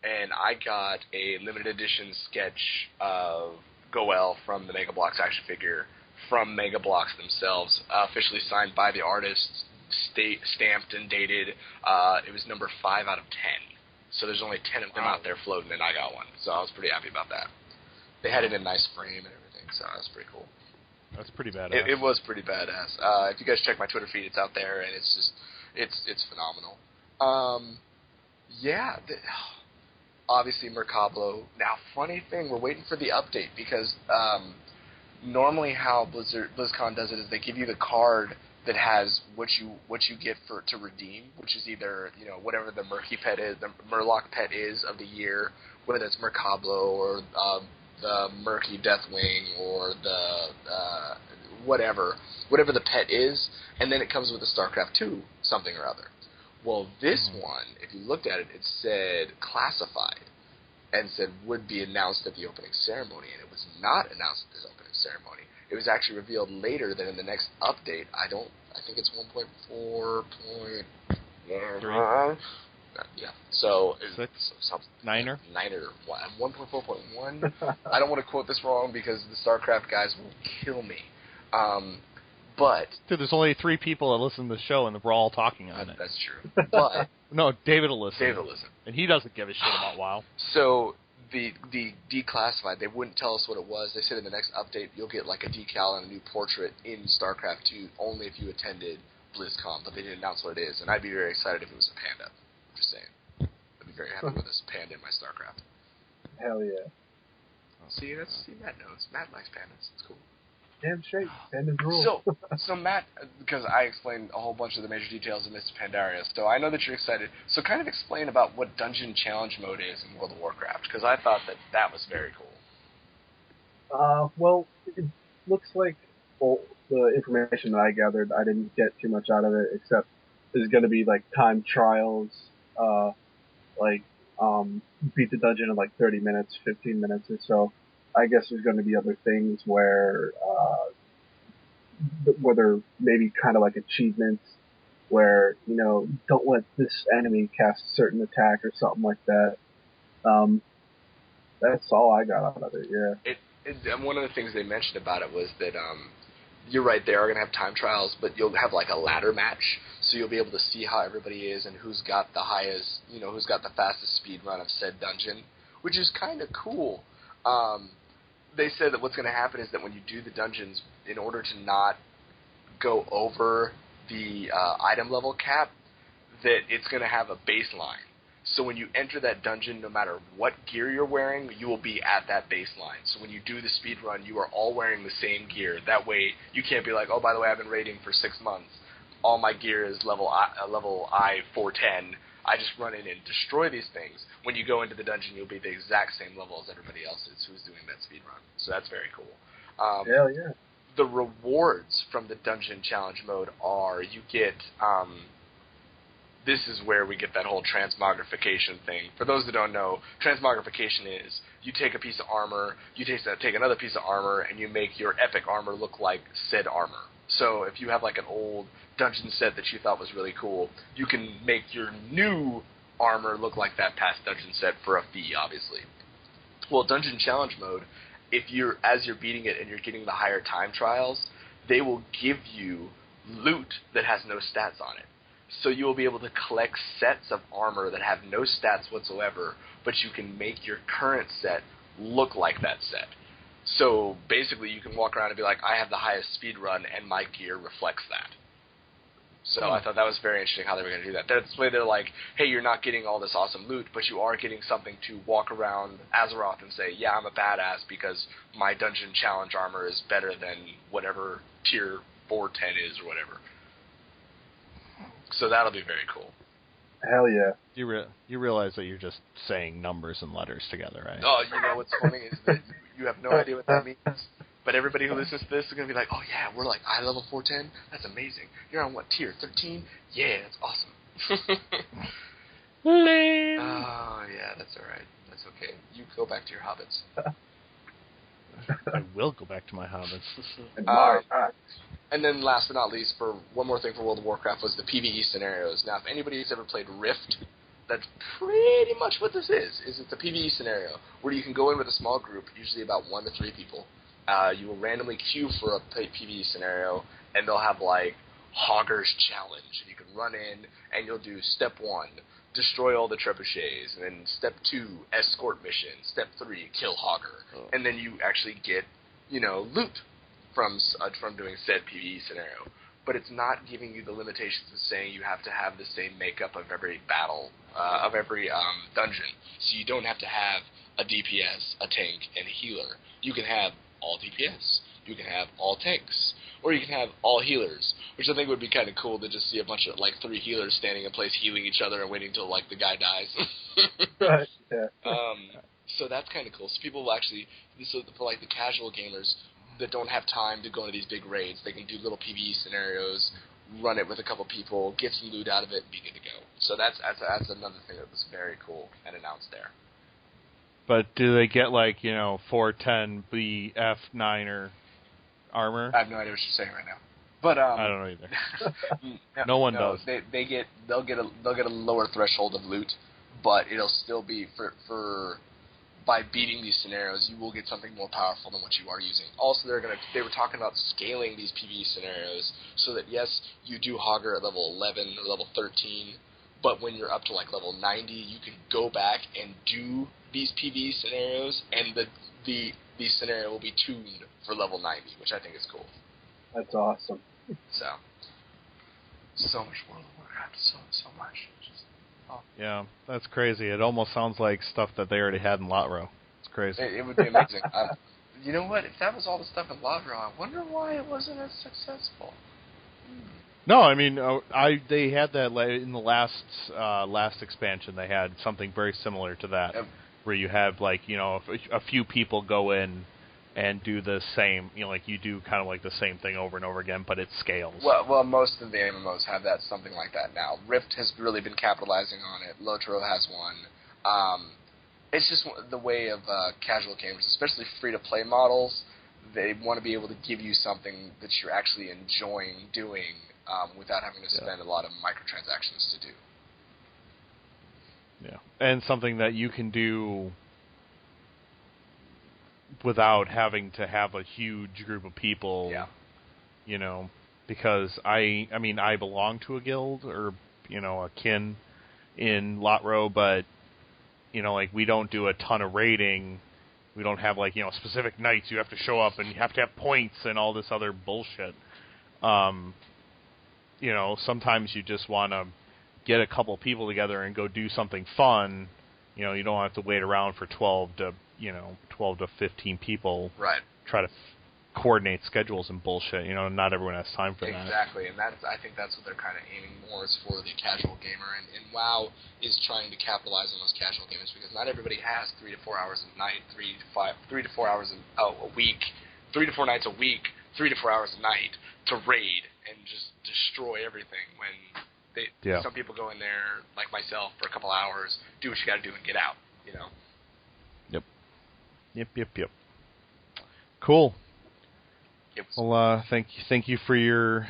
And I got a limited edition sketch of Goel from the Mega Bloks action figure from Mega Bloks themselves, officially signed by the artists, stamped and dated. It was number 5 out of 10. So there's only 10 of them out there floating, and I got one. So I was pretty happy about that. They had it in a nice frame and everything, so that was pretty cool. That's pretty badass. It was pretty badass. If you guys check my Twitter feed, it's out there, and it's just, it's phenomenal. Obviously Mercablo. Now, funny thing, we're waiting for the update, because normally how BlizzCon does it is they give you the card that has what you get to redeem, which is either, whatever the Murloc pet is of the year, whether it's Mercablo or the Murky Deathwing or the whatever the pet is, and then it comes with a StarCraft 2 something or other. Well, this one, if you looked at it, it said classified and said would be announced at the opening ceremony, and it was not announced at the opening ceremony. It was actually revealed later than in the next update. I think it's 1.4. Yeah. So Niner? 1.4.1. I don't want to quote this wrong because the StarCraft guys will kill me. But dude, there's only 3 people that listen to the show, and we're all talking on it. That's true. But no, David will listen. David will listen, and he doesn't give a shit about WoW. So the declassified, they wouldn't tell us what it was. They said in the next update you'll get like a decal and a new portrait in StarCraft 2 only if you attended BlizzCon, but they didn't announce what it is, and I'd be very excited if it was a panda. I'm just saying. I'd be very happy with this panda in my StarCraft. Hell yeah. See, Matt knows. Matt likes pandas. It's cool. Damn straight. Pandas rule. So Matt, because I explained a whole bunch of the major details of Mr. Pandaria, so I know that you're excited. So kind of explain about what Dungeon Challenge Mode is in World of Warcraft, because I thought that was very cool. Well, it looks like the information that I gathered, I didn't get too much out of it, except there's going to be like time trials, beat the dungeon in like 30 minutes, 15 minutes or so. I guess there's going to be other things where they're maybe kind of like achievements where, don't let this enemy cast a certain attack or something like that. That's all I got out of it, yeah. And one of the things they mentioned about it was that you're right, they are going to have time trials, but you'll have like a ladder match, so you'll be able to see how everybody is and who's got the highest, who's got the fastest speed run of said dungeon, which is kind of cool. They said that what's going to happen is that when you do the dungeons, in order to not go over the item level cap, that it's going to have a baseline. So when you enter that dungeon, no matter what gear you're wearing, you will be at that baseline. So when you do the speed run, you are all wearing the same gear. That way, you can't be like, oh, by the way, I've been raiding for 6 months. All my gear is level I 410. I just run in and destroy these things. When you go into the dungeon, you'll be the exact same level as everybody else is who's doing that speed run. So that's very cool. Hell yeah. The rewards from the Dungeon Challenge mode are you get... this is where we get that whole transmogrification thing. For those that don't know, transmogrification is you take a piece of armor, you take another piece of armor, and you make your epic armor look like said armor. So if you have like an old dungeon set that you thought was really cool, you can make your new armor look like that past dungeon set for a fee, obviously. Well, Dungeon Challenge mode, as you're beating it and you're getting the higher time trials, they will give you loot that has no stats on it. So you will be able to collect sets of armor that have no stats whatsoever, but you can make your current set look like that set. So basically you can walk around and be like, I have the highest speed run and my gear reflects that. So I thought that was very interesting how they were going to do that. That's the way they're like, hey, you're not getting all this awesome loot, but you are getting something to walk around Azeroth and say, yeah, I'm a badass because my dungeon challenge armor is better than whatever tier 410 is or whatever. So that'll be very cool. Hell yeah. You realize that you're just saying numbers and letters together, right? Oh, you know what's funny is that you have no idea what that means. But everybody who listens to this is going to be like, oh, yeah, we're like eye level 410? That's amazing. You're on what, tier 13? Yeah, that's awesome. Lame. Oh, yeah, that's all right. That's okay. You go back to your hobbits. I will go back to my hobbits. And then last but not least, for one more thing for World of Warcraft was the PvE scenarios. Now, if anybody's ever played Rift, that's pretty much what this is it's a PvE scenario where you can go in with a small group, usually about 1 to 3 people. You will randomly queue for a PvE scenario, and they'll have, like, Hogger's Challenge. And you can run in, and you'll do Step 1, destroy all the trebuchets, and then Step 2, escort mission, Step 3, kill Hogger. And then you actually get, loot from doing said PvE scenario. But it's not giving you the limitations of saying you have to have the same makeup of every battle, of every dungeon. So you don't have to have a DPS, a tank, and a healer. You can have all DPS. You can have all tanks. Or you can have all healers, which I think would be kind of cool to just see a bunch of, like, 3 healers standing in place healing each other and waiting until, like, the guy dies. Right, yeah. So that's kind of cool. So people will actually, for, like, the casual gamers that don't have time to go into these big raids, they can do little PvE scenarios, run it with a couple people, get some loot out of it, and be good to go. So that's another thing that was very cool and announced there. But do they get, like, 410 BF9 armor? I have no idea what you're saying right now. But I don't know either. No one does. They'll get a lower threshold of loot, but it'll still be for by beating these scenarios, you will get something more powerful than what you are using. Also, they were talking about scaling these PvE scenarios so that, yes, you do Hogger at level 11 or level 13, but when you're up to, like, level 90, you can go back and do these PvE scenarios, and the scenario will be tuned for level 90, which I think is cool. That's awesome. So much World of Warcraft, so much. Yeah, that's crazy. It almost sounds like stuff that they already had in Lotro. It's crazy. It would be amazing. You know what? If that was all the stuff in Lotro, I wonder why it wasn't as successful. No, I mean, they had that in the last expansion. They had something very similar to that, where you have, like, a few people go in and do the same, like you do kind of like the same thing over and over again, but it scales. Well, most of the MMOs have something like that now. Rift has really been capitalizing on it. Lotro has one. It's just the way of casual gamers, especially free-to-play models. They want to be able to give you something that you're actually enjoying doing without having to spend a lot of microtransactions to do. Yeah, and something that you can do without having to have a huge group of people. Yeah. Because I belong to a guild or a kin in Lotro, but like we don't do a ton of raiding. We don't have like specific nights you have to show up and you have to have points and all this other bullshit. Sometimes you just want to get a couple people together and go do something fun. You don't have to wait around for 12 to 15 people. Right. Try to coordinate schedules and bullshit. Not everyone has time for that. Exactly, and I think that's what they're kind of aiming more is for the casual gamer, and WoW is trying to capitalize on those casual gamers because not everybody has 3 to 4 hours a night, 3 to 4 hours a week, 3 to 4 nights a week, 3 to 4 hours a night to raid and just destroy everything when some people go in there, like myself, for a couple hours, do what you got to do and get out, Yep. Cool. Well, thank you for your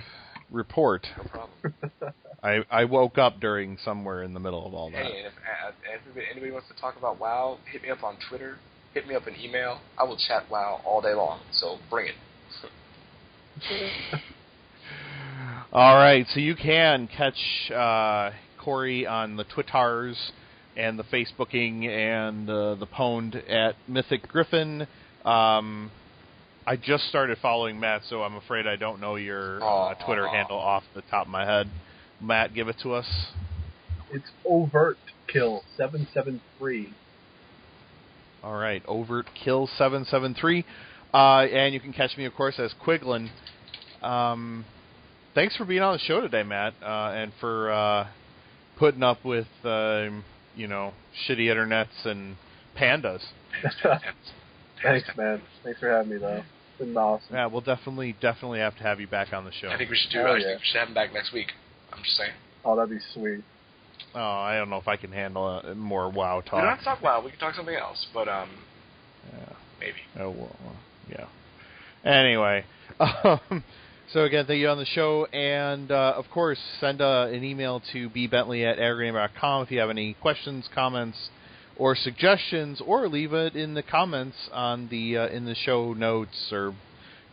report. No problem. I woke up during somewhere in the middle of all that. Hey, and if anybody wants to talk about WoW, hit me up on Twitter, hit me up an email. I will chat WoW all day long, so bring it. All right, so you can catch Corey on the Twitters and the Facebooking and the Pwned at Mythic Griffin. I just started following Matt, so I'm afraid I don't know your Twitter handle off the top of my head. Matt, give it to us. It's OvertKill773. All right, OvertKill773. And you can catch me, of course, as Quiglin. Thanks for being on the show today, Matt, and for putting up with, shitty internets and pandas. Thanks, man. Thanks for having me, though. It's been awesome. Yeah, we'll definitely have to have you back on the show. I think we should do. I think we should have him back next week. I'm just saying. Oh, that'd be sweet. Oh, I don't know if I can handle more WoW talk. We don't have to talk WoW. We can talk something else, but maybe. Oh well, yeah. Anyway, so again, thank you on the show, and of course, send an email to bbentley@AggroGamer.com if you have any questions, comments, or suggestions, or leave it in the comments on the in the show notes, or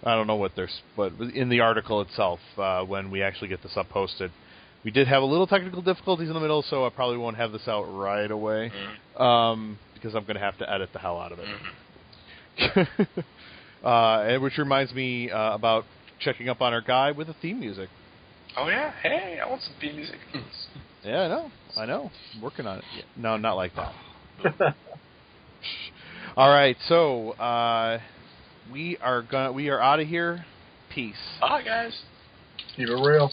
I don't know what there's, but in the article itself when we actually get this up posted. We did have a little technical difficulties in the middle, so I probably won't have this out right away because I'm going to have to edit the hell out of it. Which reminds me about checking up on our guy with the theme music. Oh yeah, hey, I want some theme music. Yeah, I know. I'm working on it. Yeah. No, not like that. All right, so we are out of here. Peace. Bye, guys. Keep it real.